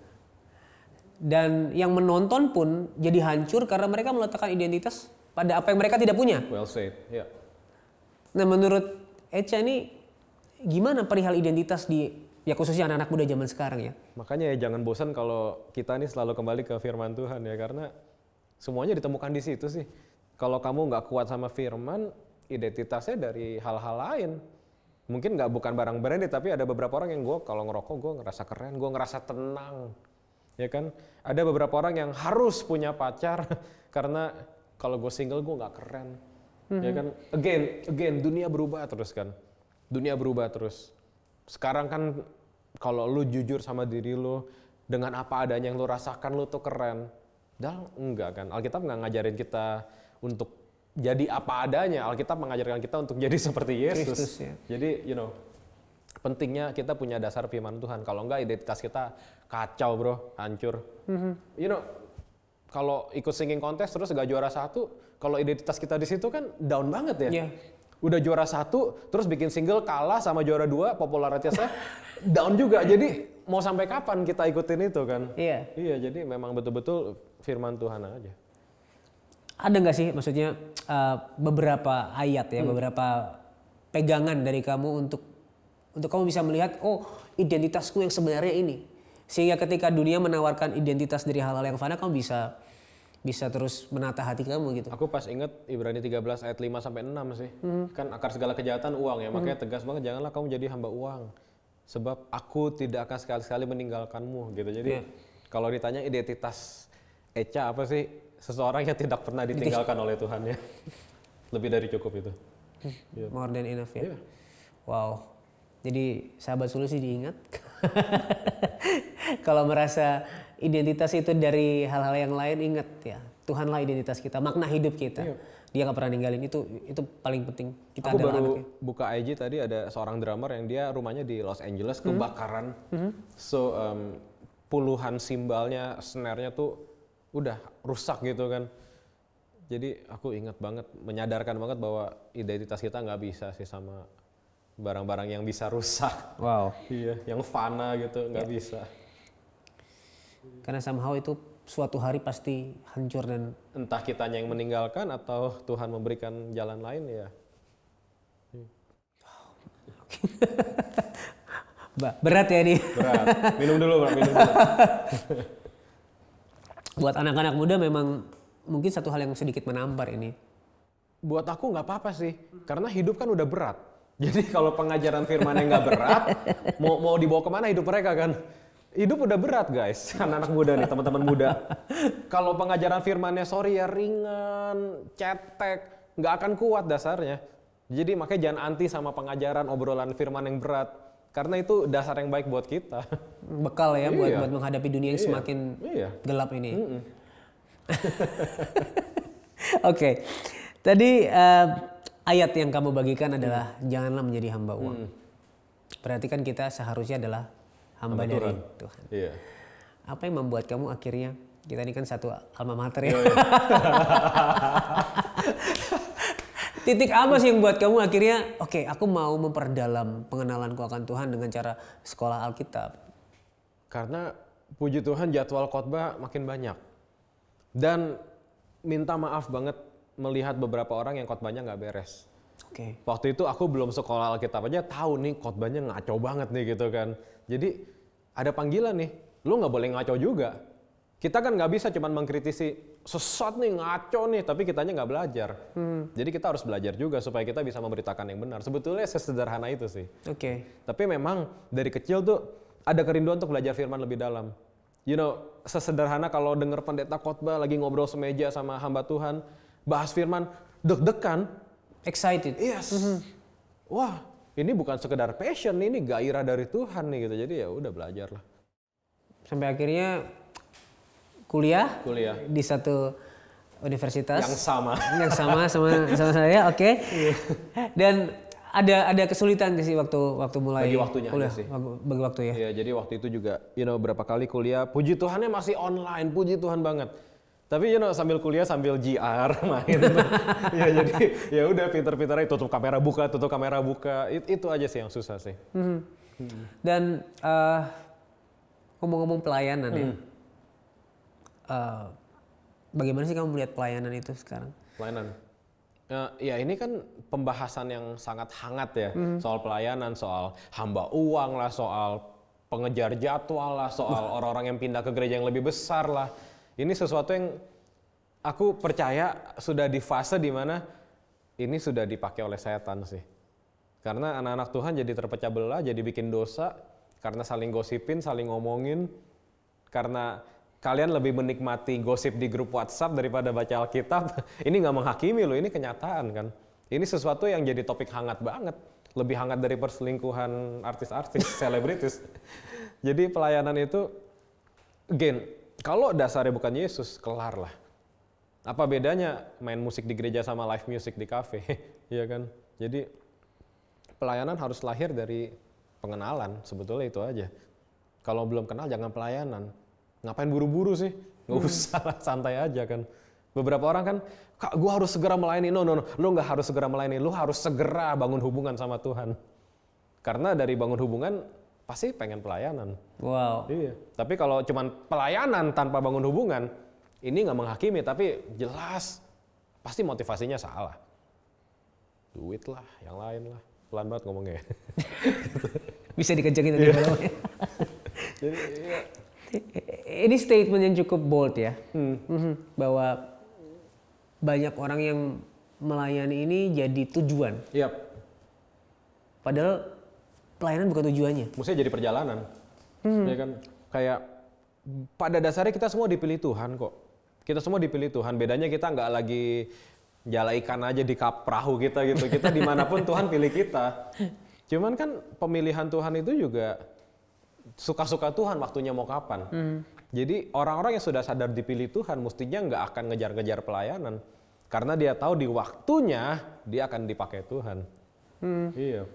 Dan yang menonton pun jadi hancur karena mereka meletakkan identitas pada apa yang mereka tidak punya. Well said, ya. Nah menurut Echa ini gimana perihal identitas khususnya anak-anak muda zaman sekarang ya? Makanya ya jangan bosan kalau kita nih selalu kembali ke firman Tuhan ya, karena semuanya ditemukan di situ sih. Kalau kamu nggak kuat sama firman, identitasnya dari hal-hal lain. Mungkin bukan barang branded, tapi ada beberapa orang yang kalau ngerokok gue ngerasa keren, gue ngerasa tenang, ya kan? Ada beberapa orang yang harus punya pacar karena kalau gue single gue nggak keren, ya kan? Again, dunia berubah terus kan, dunia berubah terus. Sekarang kan kalau lu jujur sama diri lu dengan apa adanya yang lu rasakan, lu tuh keren. Dan enggak kan? Alkitab nggak ngajarin kita untuk jadi apa adanya. Alkitab mengajarkan kita untuk jadi seperti Yesus. Kristus, ya. Jadi, pentingnya kita punya dasar firman Tuhan. Kalau enggak, identitas kita kacau, bro, hancur. Kalau ikut singing contest terus gak juara 1, kalau identitas kita di situ kan down banget ya. Udah juara 1, terus bikin single kalah sama juara 2, popularitasnya down juga. Jadi mau sampai kapan kita ikutin itu kan? Iya, jadi memang betul-betul firman Tuhan aja. Ada nggak sih maksudnya beberapa ayat ya, beberapa pegangan dari kamu untuk kamu bisa melihat, oh identitasku yang sebenarnya ini. Sehingga ketika dunia menawarkan identitas dari hal-hal yang fana, kamu bisa terus menata hati kamu gitu. Aku pas inget Ibrani 13 ayat 5 sampai 6 sih. Kan akar segala kejahatan uang ya, makanya tegas banget janganlah kamu jadi hamba uang. Sebab aku tidak akan sekali-sekali meninggalkanmu gitu. Jadi kalau ditanya identitas Echa apa sih? Seseorang yang tidak pernah ditinggalkan oleh Tuhan ya. Lebih dari cukup itu. More than enough ya. Wow. Jadi sahabat Sulu sih diingat. Kalau merasa identitas itu dari hal-hal yang lain, ingat ya. Tuhanlah identitas kita, makna hidup kita. Dia gak pernah ninggalin itu paling penting. Kita aku baru buka IG tadi ada seorang drummer yang dia rumahnya di Los Angeles kebakaran. So puluhan simbalnya, snare-nya tuh udah rusak gitu kan. Jadi aku ingat banget, menyadarkan banget bahwa identitas kita nggak bisa sih sama barang-barang yang bisa rusak. Wow. Iya, yang fana gitu nggak bisa. Karena somehow itu suatu hari pasti hancur dan entah kitanya yang meninggalkan atau Tuhan memberikan jalan lain ya. Berat ya nih. Berat. Minum dulu, minum dulu. Buat anak-anak muda memang mungkin satu hal yang sedikit menampar ini. Buat aku nggak apa-apa sih, karena hidup kan udah berat. Jadi kalau pengajaran firman yang nggak berat, mau dibawa kemana hidup mereka kan? Hidup udah berat guys, anak-anak muda nih, teman-teman muda. Kalau pengajaran firmannya sorry ya ringan, cetek, nggak akan kuat dasarnya. Jadi makanya jangan anti sama pengajaran obrolan firman yang berat, karena itu dasar yang baik buat kita. Bekal ya buat menghadapi dunia yang semakin gelap ini. Oke. Tadi ayat yang kamu bagikan adalah janganlah menjadi hamba uang. Berarti kan kita seharusnya adalah hamba dari Tuhan. Iya. Apa yang membuat kamu akhirnya, kita ini kan satu alma mater ya. Titik apa sih yang buat kamu akhirnya, oke, aku mau memperdalam pengenalanku akan Tuhan dengan cara sekolah Alkitab? Karena puji Tuhan jadwal khotbah makin banyak. Dan minta maaf banget melihat beberapa orang yang khotbahnya nggak beres. Oke. Waktu itu aku belum sekolah Alkitab aja tahu nih khotbahnya ngaco banget nih gitu kan. Jadi ada panggilan nih, lu nggak boleh ngaco juga. Kita kan nggak bisa cuman mengkritisi sesat nih, ngaco nih, tapi kitanya nggak belajar. Jadi kita harus belajar juga supaya kita bisa memberitakan yang benar. Sebetulnya sesederhana itu sih. Oke. Tapi memang dari kecil tuh ada kerinduan untuk belajar firman lebih dalam. You know, sesederhana kalau denger pendeta khotbah lagi ngobrol semeja sama hamba Tuhan, bahas firman, deg-degan. Excited. Yes. Wah, ini bukan sekedar passion, ini gairah dari Tuhan nih gitu. Jadi ya udah belajar lah. Sampai akhirnya kuliah di satu universitas yang sama sama saya, oke. Dan ada kesulitan sih waktu mulai bagi waktunya kuliah, sih. Bagi waktu ya. Iya, jadi waktu itu juga berapa kali kuliah, puji Tuhannya masih online, puji Tuhan banget. Tapi sambil kuliah sambil GR main. Ya jadi ya udah pinter-pinternya tutup kamera buka, itu aja sih yang susah sih. Dan ngomong-ngomong pelayanan ya. Bagaimana sih kamu melihat pelayanan itu sekarang? Pelayanan. Ya ini kan pembahasan yang sangat hangat ya, soal pelayanan, soal hamba uang lah, soal pengejar jadwal lah, soal orang-orang yang pindah ke gereja yang lebih besar lah. Ini sesuatu yang aku percaya sudah di fase di mana ini sudah dipakai oleh setan sih. Karena anak-anak Tuhan jadi terpecah belah, jadi bikin dosa, karena saling gosipin, saling ngomongin, karena kalian lebih menikmati gosip di grup WhatsApp daripada baca Alkitab. Ini nggak menghakimi loh, ini kenyataan kan. Ini sesuatu yang jadi topik hangat banget. Lebih hangat dari perselingkuhan artis-artis, selebritis. Jadi pelayanan itu, again, kalau dasarnya bukan Yesus, kelar lah. Apa bedanya main musik di gereja sama live music di kafe? Iya kan? Jadi pelayanan harus lahir dari pengenalan, sebetulnya itu aja. Kalau belum kenal jangan pelayanan. Ngapain buru-buru sih? Nggak usah lah, santai aja kan. Beberapa orang kan, Kak, gue harus segera melayani. No. Lu nggak harus segera melayani, lu harus segera bangun hubungan sama Tuhan. Karena dari bangun hubungan, pasti pengen pelayanan. Wow. Iya. Tapi kalau cuman pelayanan tanpa bangun hubungan, ini nggak menghakimi, tapi jelas pasti motivasinya salah. Duit lah, yang lain lah. Pelan banget ngomongnya. Bisa dikencengin tadi malamnya. Jadi, iya. Ini statement yang cukup bold ya, bahwa banyak orang yang melayani ini jadi tujuan. Yep. Padahal pelayanan bukan tujuannya. Mestinya jadi perjalanan. Ya kan? Kayak pada dasarnya kita semua dipilih Tuhan kok. Kita semua dipilih Tuhan. Bedanya kita nggak lagi jala ikan aja di perahu kita gitu. Kita dimanapun Tuhan pilih kita. Cuman kan pemilihan Tuhan itu juga suka-suka Tuhan waktunya mau kapan. Jadi orang-orang yang sudah sadar dipilih Tuhan mestinya nggak akan ngejar-ngejar pelayanan. Karena dia tahu di waktunya dia akan dipakai Tuhan. Iya.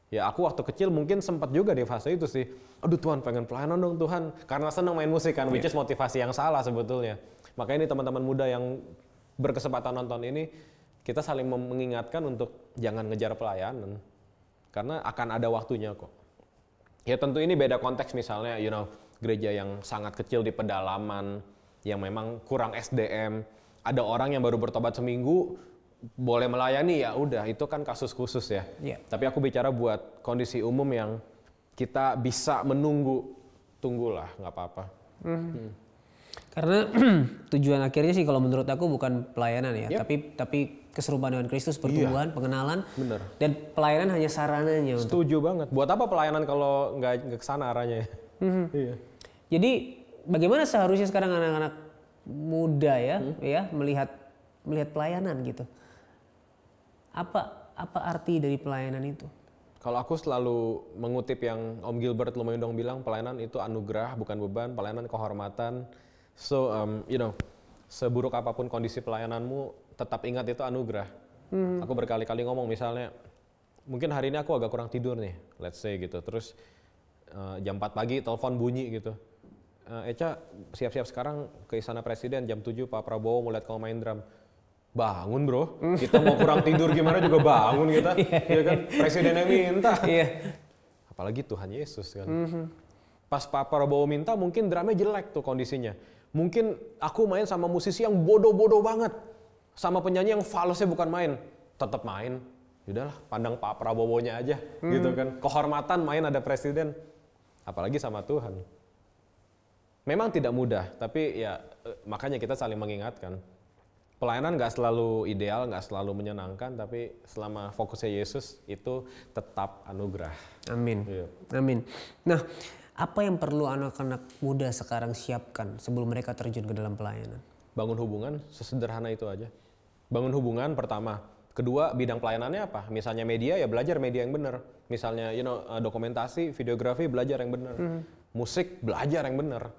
Ya aku waktu kecil mungkin sempat juga di fase itu sih. Aduh Tuhan pengen pelayanan dong Tuhan. Karena seneng main musik kan, which is motivasi yang salah sebetulnya. Makanya ini teman-teman muda yang berkesempatan nonton ini, kita saling mengingatkan untuk jangan ngejar pelayanan. Karena akan ada waktunya kok. Ya tentu ini beda konteks misalnya, gereja yang sangat kecil di pedalaman, yang memang kurang SDM, ada orang yang baru bertobat seminggu, boleh melayani ya udah, itu kan kasus khusus ya. Yeah. Tapi aku bicara buat kondisi umum yang kita bisa menunggu, tunggulah, nggak apa-apa. Karena tujuan akhirnya sih kalau menurut aku bukan pelayanan ya, tapi keserupaan dengan Kristus, pertumbuhan, pengenalan. Bener. Dan pelayanan hanya sarananya. Setuju banget. Buat apa pelayanan kalau nggak kesana arahnya? Iya. Jadi bagaimana seharusnya sekarang anak-anak muda ya melihat pelayanan gitu? Apa arti dari pelayanan itu? Kalau aku selalu mengutip yang Om Gilbert Lumuyundong bilang, pelayanan itu anugerah bukan beban, pelayanan kehormatan. So seburuk apapun kondisi pelayananmu, tetap ingat itu anugerah. Aku berkali-kali ngomong misalnya, mungkin hari ini aku agak kurang tidur nih, let's say gitu. Terus jam 4 pagi telepon bunyi gitu. Eca siap-siap sekarang ke Istana Presiden jam 7 Pak Prabowo mau lihat kamu main drum. Bangun bro, kita mau kurang tidur gimana juga bangun kita, ya kan? Presidennya minta. Apalagi Tuhan Yesus kan. Pas Pak Prabowo minta mungkin drumnya jelek tuh kondisinya. Mungkin aku main sama musisi yang bodoh-bodoh banget, sama penyanyi yang falsnya bukan main, tetap main. Yaudahlah, pandang Pak Prabowo-nya aja, gitu kan. Kehormatan main ada presiden, apalagi sama Tuhan. Memang tidak mudah, tapi ya makanya kita saling mengingatkan. Pelayanan nggak selalu ideal, nggak selalu menyenangkan, tapi selama fokusnya Yesus itu tetap anugerah. Amin. Amin. Nah, apa yang perlu anak-anak muda sekarang siapkan sebelum mereka terjun ke dalam pelayanan? Bangun hubungan, sesederhana itu aja. Bangun hubungan pertama. Kedua, bidang pelayanannya apa? Misalnya media, ya belajar media yang benar. Misalnya dokumentasi, videografi, belajar yang benar. Musik, belajar yang benar.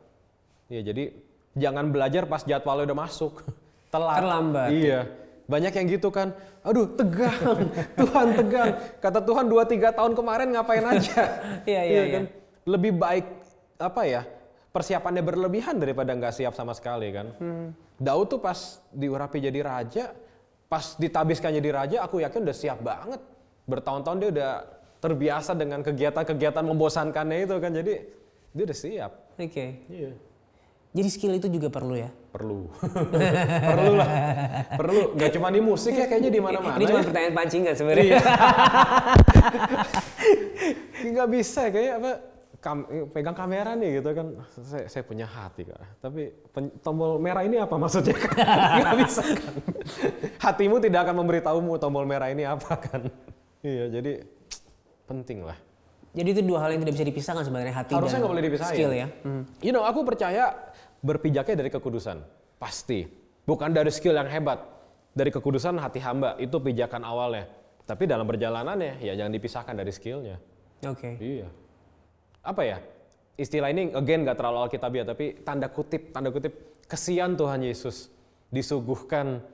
Ya, jadi jangan belajar pas jadwalnya udah masuk. Terlambat. Iya. Banyak yang gitu kan. Aduh, tegang. Tuhan tegang. Kata Tuhan 2-3 tahun kemarin ngapain aja. Iya kan? Lebih baik persiapannya berlebihan daripada nggak siap sama sekali kan. Daud tuh pas diurapi jadi raja, pas ditabiskan jadi raja, aku yakin udah siap banget. Bertahun-tahun dia udah terbiasa dengan kegiatan-kegiatan membosankannya itu kan. Jadi dia udah siap. Oke. Iya. Jadi skill itu juga perlu ya? Perlu. Perlu lah. Perlu. Gak cuma di musik ya, kayaknya di mana-mana. Ini cuma pertanyaan pancingan sebenarnya. Nggak bisa kayaknya pegang kamera nih gitu kan. Saya punya hati Kak. Tapi tombol merah ini apa maksudnya kan? Nggak bisa kan. Hatimu tidak akan memberitahumu tombol merah ini apa kan. Iya, jadi penting lah. Jadi itu dua hal yang tidak bisa dipisahkan sebenarnya, hati harusnya dan nggak boleh dipisahin. Skill ya. Aku percaya berpijaknya dari kekudusan, pasti. Bukan dari skill yang hebat. Dari kekudusan hati hamba, itu pijakan awalnya. Tapi dalam perjalanannya, ya jangan dipisahkan dari skillnya. Oke. Iya. Apa ya? Istilah ini again nggak terlalu alkitabiah, tapi tanda kutip, kesian Tuhan Yesus disuguhkan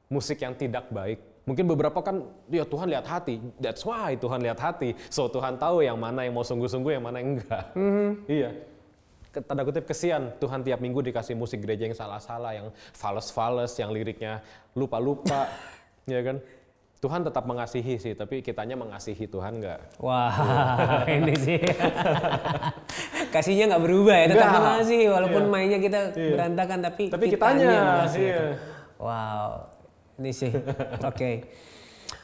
musik yang tidak baik. Mungkin beberapa kan, ya Tuhan lihat hati. That's why Tuhan lihat hati. So Tuhan tahu yang mana yang mau sungguh-sungguh, yang mana yang enggak. Iya. Tanda kutip kesian, Tuhan tiap minggu dikasih musik gereja yang salah-salah, yang fals-fals, yang liriknya lupa-lupa. Ya kan? Tuhan tetap mengasihi sih, tapi kitanya mengasihi Tuhan enggak. Wah, ini sih. Kasihnya nggak berubah ya, tetap mengasihi. Walaupun mainnya kita berantakan, tapi kitanya mengasihi. Wow. Ini sih, oke.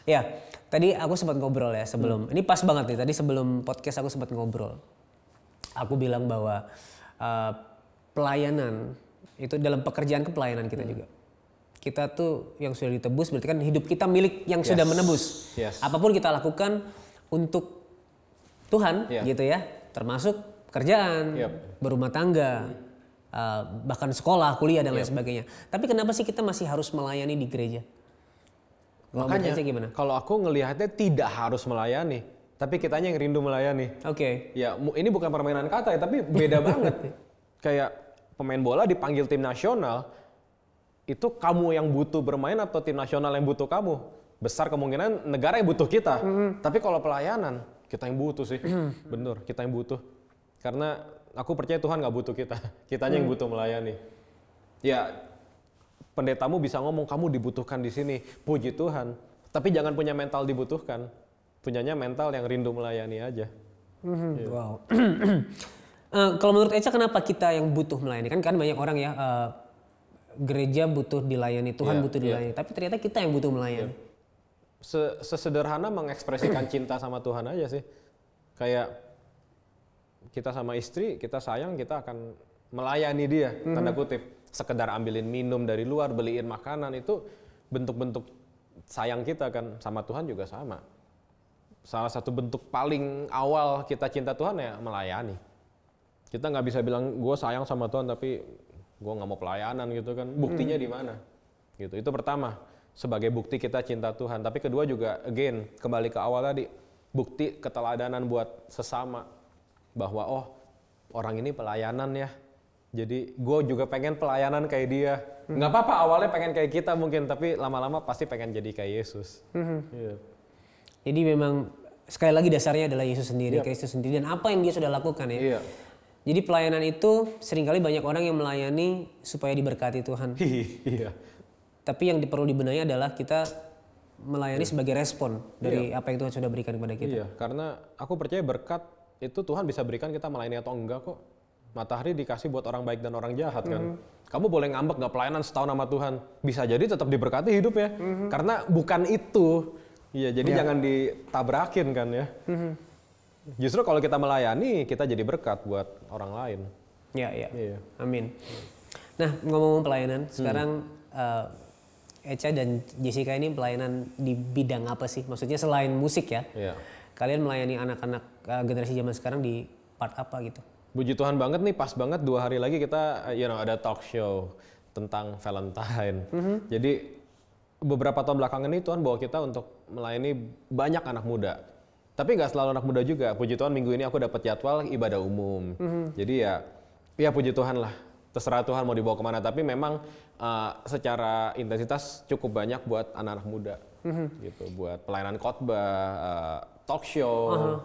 Ya, tadi aku sempat ngobrol ya sebelum, ini pas banget nih, tadi sebelum podcast aku sempat ngobrol. Aku bilang bahwa pelayanan, itu dalam pekerjaan kepelayanan kita juga. Kita tuh yang sudah ditebus, berarti kan hidup kita milik yang sudah menebus. Apapun kita lakukan untuk Tuhan gitu ya, termasuk pekerjaan, berumah tangga, bahkan sekolah, kuliah dan lain sebagainya. Tapi kenapa sih kita masih harus melayani di gereja? Makanya gimana? Kalau aku ngelihatnya tidak harus melayani, tapi kitanya yang rindu melayani. Oke. Ya ini bukan permainan kata ya, tapi beda banget. Kayak pemain bola dipanggil tim nasional, itu kamu yang butuh bermain atau tim nasional yang butuh kamu? Besar kemungkinan negara yang butuh kita. Tapi kalau pelayanan, kita yang butuh sih. Bener, kita yang butuh. Karena aku percaya Tuhan nggak butuh kita, kitanya yang butuh melayani. Ya, pendetamu bisa ngomong kamu dibutuhkan di sini, puji Tuhan. Tapi jangan punya mental dibutuhkan, punyanya mental yang rindu melayani aja. Wow. Kalau menurut Eca kenapa kita yang butuh melayani? Kan banyak orang ya, gereja butuh dilayani, Tuhan butuh dilayani. Tapi ternyata kita yang butuh melayani. Sesederhana mengekspresikan cinta sama Tuhan aja sih. Kayak kita sama istri, kita sayang, kita akan melayani dia, tanda kutip. Sekedar ambilin minum dari luar, beliin makanan, itu bentuk-bentuk sayang kita kan. Sama Tuhan juga sama. Salah satu bentuk paling awal kita cinta Tuhan ya melayani. Kita nggak bisa bilang, gue sayang sama Tuhan tapi gue nggak mau pelayanan gitu kan. Buktinya di mana? Gitu. Itu pertama. sebagai bukti kita cinta Tuhan. Tapi kedua juga, again, kembali ke awal tadi, bukti keteladanan buat sesama. Bahwa orang ini pelayanan ya. Jadi gue juga pengen pelayanan kayak dia. Nggak apa-apa awalnya pengen kayak kita mungkin, tapi lama-lama pasti pengen jadi kayak Yesus. Yeah. Jadi memang sekali lagi dasarnya adalah Yesus sendiri, Kristus sendiri, dan apa yang dia sudah lakukan ya. Yeah. Jadi pelayanan itu seringkali banyak orang yang melayani supaya diberkati Tuhan. Iya. Tapi yang perlu dibenahi adalah kita melayani sebagai respon dari apa yang Tuhan sudah berikan kepada kita. Iya, karena aku percaya berkat itu Tuhan bisa berikan kita melayani atau enggak kok. Matahari dikasih buat orang baik dan orang jahat kan. Kamu boleh ngambek gak pelayanan setahun sama Tuhan. Bisa jadi tetap diberkati hidup ya. Karena bukan itu. Iya, jadi jangan ditabrakin kan ya. Justru kalau kita melayani, kita jadi berkat buat orang lain. Iya. Amin. Nah, ngomong-ngomong pelayanan, sekarang Echa dan Jessica ini pelayanan di bidang apa sih? Maksudnya selain musik ya. Iya. Kalian melayani anak-anak generasi zaman sekarang di part apa gitu? Puji Tuhan banget nih, pas banget 2 hari lagi kita ada talk show tentang Valentine. Jadi beberapa tahun belakangan ini Tuhan bawa kita untuk melayani banyak anak muda. Tapi nggak selalu anak muda juga. Puji Tuhan minggu ini aku dapat jadwal ibadah umum. Jadi ya puji Tuhan lah. Terserah Tuhan mau dibawa kemana. Tapi memang secara intensitas cukup banyak buat anak-anak muda. Gitu, buat pelayanan khotbah, talk show,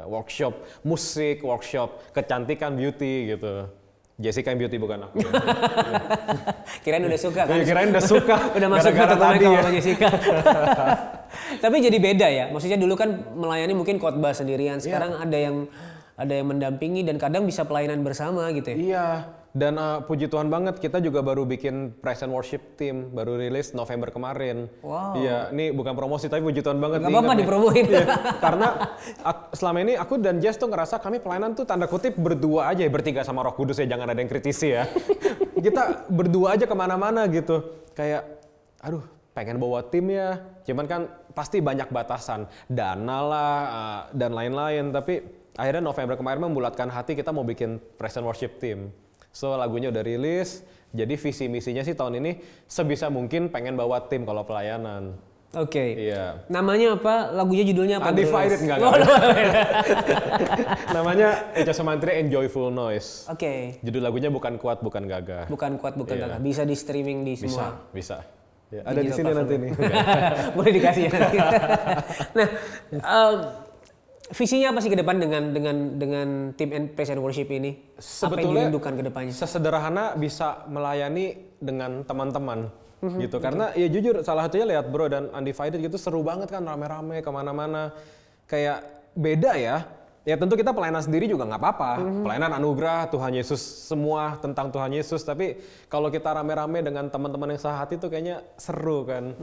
workshop musik, workshop kecantikan beauty gitu. Jessica yang beauty bukan aku. Kirain udah suka kan? Kirain udah suka. Udah masuk gara-gara tadi ya. Jessica. Tapi jadi beda ya. Maksudnya dulu kan melayani mungkin khotbah sendirian. Sekarang ada yang mendampingi dan kadang bisa pelayanan bersama gitu ya. Iya. Dan puji Tuhan banget kita juga baru bikin praise and worship team, baru rilis November kemarin. Wow. Iya, ini bukan promosi tapi puji Tuhan banget. Gak apa-apa dipromoin. Iya, karena selama ini aku dan Jess tuh ngerasa kami pelayanan tuh tanda kutip berdua aja ya, bertiga sama Roh Kudus ya, jangan ada yang kritisi ya. Kita berdua aja kemana-mana gitu. Kayak, aduh pengen bawa tim ya, cuman kan pasti banyak batasan. Dana lah dan lain-lain, tapi akhirnya November kemarin membulatkan hati kita mau bikin praise and worship team. So lagunya udah rilis, jadi visi misinya sih tahun ini sebisa mungkin pengen bawa tim kalau pelayanan. Oke. Iya. Namanya apa? Lagunya judulnya apa? Undivided enggak. Namanya Echa Sumantri and Joyful Noise. Oke. Judul lagunya bukan kuat bukan gagah. Bukan kuat bukan gagah. Bisa di streaming di semua. Bisa. Ya, ada di sini nanti nih. Boleh dikasih ya nanti. Nah, visinya apa sih ke depan dengan tim praise and worship ini? Sebetulnya, apa yang dirindukan ke depannya? Sesederhana bisa melayani dengan teman-teman gitu. Karena ya jujur salah satunya lihat Bro dan Undivided gitu seru banget kan, rame-rame kemana-mana. Kayak beda ya. Ya tentu kita pelayanan sendiri juga nggak apa-apa. Pelayanan anugerah, Tuhan Yesus, semua tentang Tuhan Yesus. Tapi kalau kita rame-rame dengan teman-teman yang sehati itu kayaknya seru kan.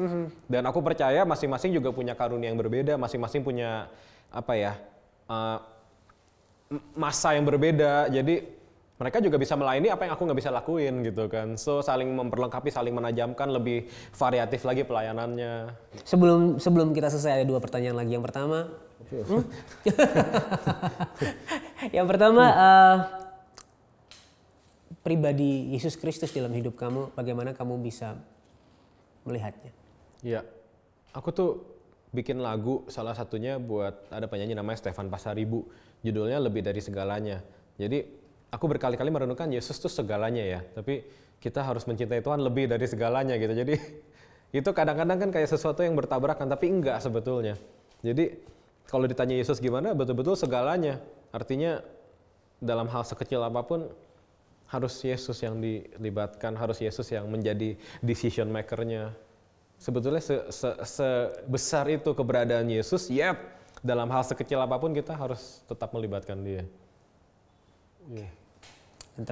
Dan aku percaya masing-masing juga punya karunia yang berbeda. Masing-masing punya masa yang berbeda, jadi mereka juga bisa melayani apa yang aku nggak bisa lakuin gitu kan. So saling memperlengkapi, saling menajamkan, lebih variatif lagi pelayanannya. Sebelum kita selesai ada 2 pertanyaan lagi. Yang pertama, pribadi Yesus Kristus dalam hidup kamu, bagaimana kamu bisa melihatnya? Ya, aku tuh bikin lagu salah satunya buat ada penyanyi namanya Stefan Pasaribu, judulnya Lebih Dari Segalanya. Jadi aku berkali-kali merenungkan Yesus tuh segalanya ya, tapi kita harus mencintai Tuhan lebih dari segalanya gitu. Jadi itu kadang-kadang kan kayak sesuatu yang bertabrakan, tapi enggak sebetulnya. Jadi kalau ditanya Yesus gimana, betul-betul segalanya. Artinya dalam hal sekecil apapun harus Yesus yang dilibatkan, harus Yesus yang menjadi decision maker-nya. Sebetulnya sebesar itu keberadaan Yesus, dalam hal sekecil apapun kita harus tetap melibatkan dia.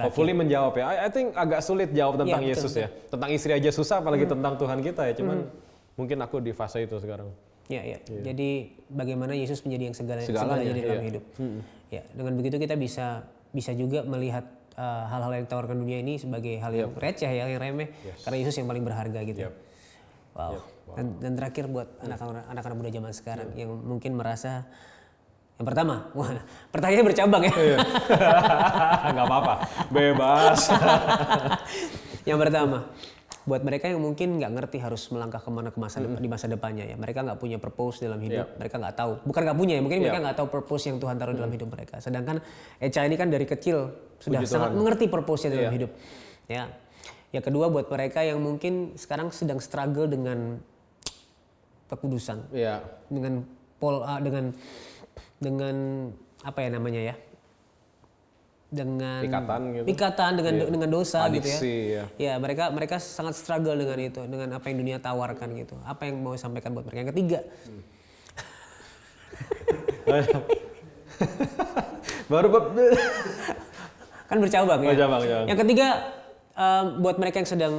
Hopefully menjawab ya. I think agak sulit jawab tentang Yesus ya. Tentang istri aja susah, apalagi tentang Tuhan kita ya. Cuman mungkin aku di fase itu sekarang. Iya. Jadi bagaimana Yesus menjadi yang segalanya di dalam hidup. Ya, dengan begitu kita bisa juga melihat hal-hal yang ditawarkan dunia ini sebagai hal yang receh, yang remeh. Karena Yesus yang paling berharga gitu. Wow. Dan terakhir buat anak-anak muda zaman sekarang yang mungkin merasa, yang pertama, pertanyaannya bercabang ya. Nggak apa-apa, bebas. Yang pertama, buat mereka yang mungkin nggak ngerti harus melangkah kemana di masa depannya ya, mereka nggak punya purpose dalam hidup, mereka nggak tahu, bukan nggak punya ya, mungkin mereka nggak tahu purpose yang Tuhan taruh dalam hidup mereka. Sedangkan Echa ini kan dari kecil sudah sangat mengerti purpose-nya dalam hidup. Ya, yang kedua buat mereka yang mungkin sekarang sedang struggle dengan kekudusan, dengan apa ya namanya ya? Dengan ikatan dengan dosa adiksi, gitu ya. Ya, mereka sangat struggle dengan itu, dengan apa yang dunia tawarkan gitu. Apa yang mau sampaikan buat mereka? Yang ketiga. Baru kan bercabang ya. Yang ketiga buat mereka yang sedang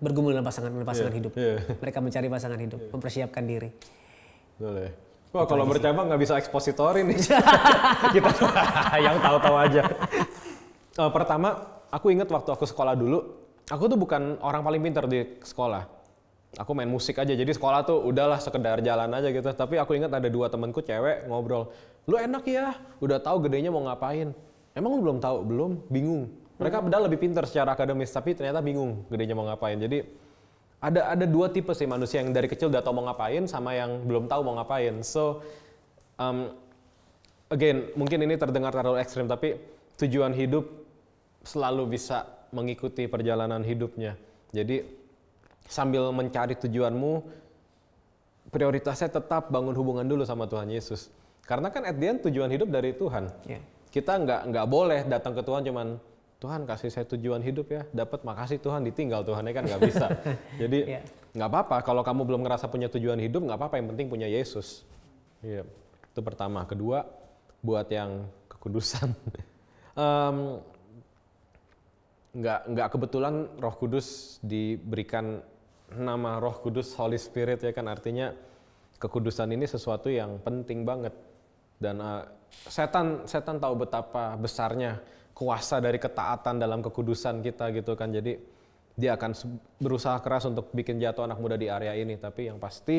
bergumul dalam pasangan hidup. Mereka mencari pasangan hidup, mempersiapkan diri. Boleh. Wah, kalau bercabang nggak bisa ekspositori nih. Kita yang tahu-tahu aja. Pertama, aku ingat waktu aku sekolah dulu, aku tuh bukan orang paling pintar di sekolah. Aku main musik aja, jadi sekolah tuh udahlah sekedar jalan aja gitu. Tapi aku ingat ada 2 temanku cewek ngobrol, lu enak ya, udah tahu gedenya mau ngapain. Emang lu belum tahu? Belum, bingung. Mereka padahal lebih pintar secara akademis, tapi ternyata bingung gedenya mau ngapain. Jadi ada 2 tipe sih manusia, yang dari kecil udah tahu mau ngapain sama yang belum tahu mau ngapain. So, again, mungkin ini terdengar terlalu ekstrim, tapi tujuan hidup selalu bisa mengikuti perjalanan hidupnya. Jadi, sambil mencari tujuanmu, prioritasnya tetap bangun hubungan dulu sama Tuhan Yesus. Karena kan at the end tujuan hidup dari Tuhan. Kita nggak boleh datang ke Tuhan cuman, Tuhan kasih saya tujuan hidup ya, dapat makasih Tuhan, ditinggal Tuhan, kan nggak bisa. Jadi nggak apa-apa kalau kamu belum ngerasa punya tujuan hidup, nggak apa-apa, yang penting punya Yesus. Itu pertama. Kedua, buat yang kekudusan, nggak kebetulan Roh Kudus diberikan nama Roh Kudus, Holy Spirit ya kan, artinya kekudusan ini sesuatu yang penting banget. Dan setan tahu betapa besarnya kuasa dari ketaatan dalam kekudusan kita gitu kan. Jadi dia akan berusaha keras untuk bikin jatuh anak muda di area ini. Tapi yang pasti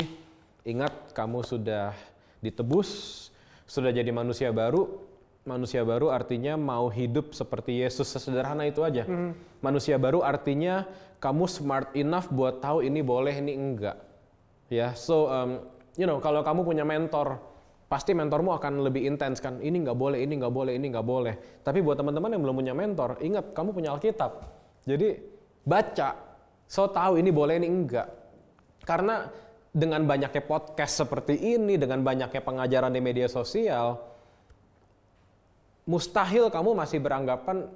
ingat, kamu sudah ditebus, sudah jadi manusia baru. Manusia baru artinya mau hidup seperti Yesus, sesederhana itu aja. Manusia baru artinya kamu smart enough buat tahu ini boleh, ini enggak. Ya, so kalau kamu punya mentor, pasti mentormu akan lebih intens kan, ini nggak boleh, ini nggak boleh, ini nggak boleh. Tapi buat teman-teman yang belum punya mentor, ingat kamu punya Alkitab. Jadi baca, so tahu ini boleh, ini enggak. Karena dengan banyaknya podcast seperti ini, dengan banyaknya pengajaran di media sosial, mustahil kamu masih beranggapan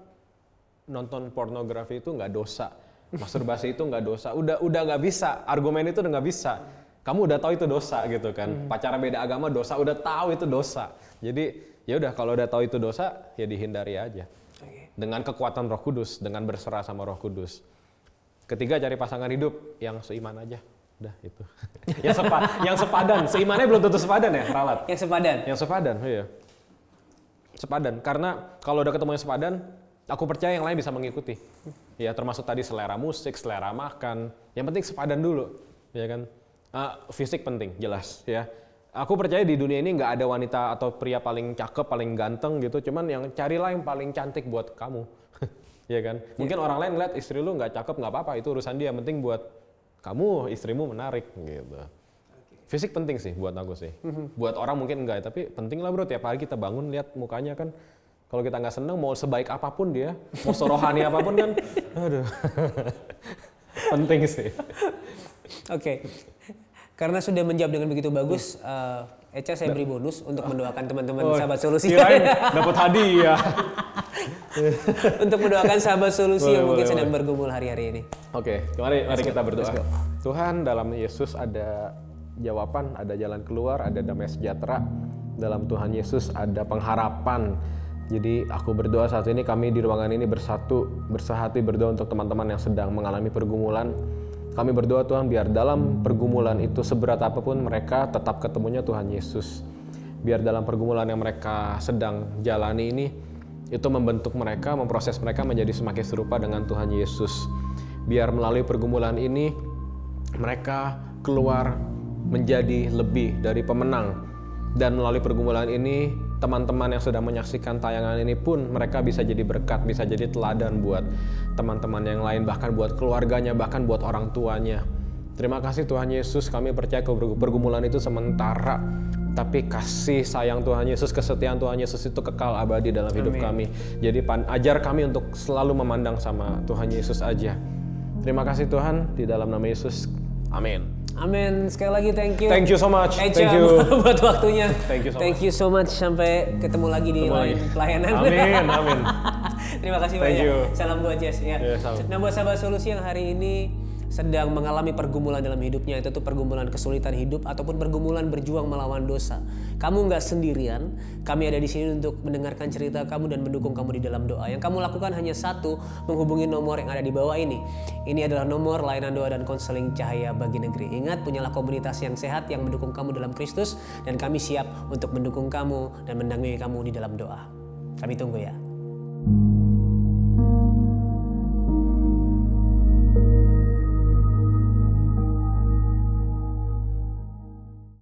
nonton pornografi itu nggak dosa, masturbasi itu nggak dosa. Udah nggak bisa, argumen itu udah nggak bisa. Kamu udah tahu itu dosa gitu kan, pacaran beda agama dosa, udah tahu itu dosa. Jadi ya udah, kalau udah tahu itu dosa ya dihindari aja. Dengan kekuatan Roh Kudus, dengan berserah sama Roh Kudus. Ketiga, cari pasangan hidup yang seiman aja. Udah itu. yang sepadan, seimannya belum tentu sepadan ya, Ralat. Yang sepadan, iya. Sepadan, karena kalau udah ketemu yang sepadan, aku percaya yang lain bisa mengikuti. Ya termasuk tadi selera musik, selera makan. Yang penting sepadan dulu, ya kan. Fisik penting, jelas ya. Aku percaya di dunia ini nggak ada wanita atau pria paling cakep, paling ganteng gitu. Cuman yang carilah yang paling cantik buat kamu, ya kan. Mungkin orang lain ngeliat istri lu nggak cakep, nggak apa-apa, itu urusan dia. Yang penting buat kamu, istrimu menarik gitu. Fisik penting sih buat aku sih. Buat orang mungkin enggak, tapi penting lah bro. Tiap hari kita bangun lihat mukanya kan. Kalau kita nggak seneng, mau sebaik apapun dia, mau serohani apapun kan, aduh, penting sih. Oke. Karena sudah menjawab dengan begitu bagus, Echa saya beri bonus untuk mendoakan teman-teman sahabat solusi. Dapat hadiah. Untuk mendoakan sahabat solusi yang mungkin sedang bergumul hari-hari ini. Oke, mari kita berdoa. Tuhan, dalam Yesus ada jawaban, ada jalan keluar, ada damai sejahtera. Dalam Tuhan Yesus ada pengharapan. Jadi aku berdoa saat ini, kami di ruangan ini bersehati berdoa untuk teman-teman yang sedang mengalami pergumulan. Kami berdoa Tuhan, biar dalam pergumulan itu seberat apapun mereka tetap ketemunya Tuhan Yesus. Biar dalam pergumulan yang mereka sedang jalani ini, itu membentuk mereka, memproses mereka menjadi semakin serupa dengan Tuhan Yesus. Biar melalui pergumulan ini, mereka keluar menjadi lebih dari pemenang. Dan melalui pergumulan ini, teman-teman yang sudah menyaksikan tayangan ini pun mereka bisa jadi berkat, bisa jadi teladan buat teman-teman yang lain, bahkan buat keluarganya, bahkan buat orang tuanya. Terima kasih Tuhan Yesus, kami percaya pergumulan itu sementara, tapi kasih sayang Tuhan Yesus, kesetiaan Tuhan Yesus itu kekal abadi dalam hidup kami. Jadi ajar kami untuk selalu memandang sama Tuhan Yesus aja. Terima kasih Tuhan, di dalam nama Yesus, amin. Amin. Sekali lagi thank you. Thank you so much. Thank you buat waktunya. Thank you so much. Sampai ketemu lagi di lain pelayanan. Amin. Terima kasih banyak. Salam buat Jess ya. Nah, buat sahabat solusi yang hari ini sedang mengalami pergumulan dalam hidupnya, itu tuh pergumulan kesulitan hidup ataupun pergumulan berjuang melawan dosa. Kamu nggak sendirian. Kami ada di sini untuk mendengarkan cerita kamu dan mendukung kamu di dalam doa. Yang kamu lakukan hanya satu, menghubungi nomor yang ada di bawah ini. Ini adalah nomor layanan doa dan konseling Cahaya Bagi Negeri. Ingat, punyalah komunitas yang sehat yang mendukung kamu dalam Kristus, dan kami siap untuk mendukung kamu dan mendampingi kamu di dalam doa. Kami tunggu ya.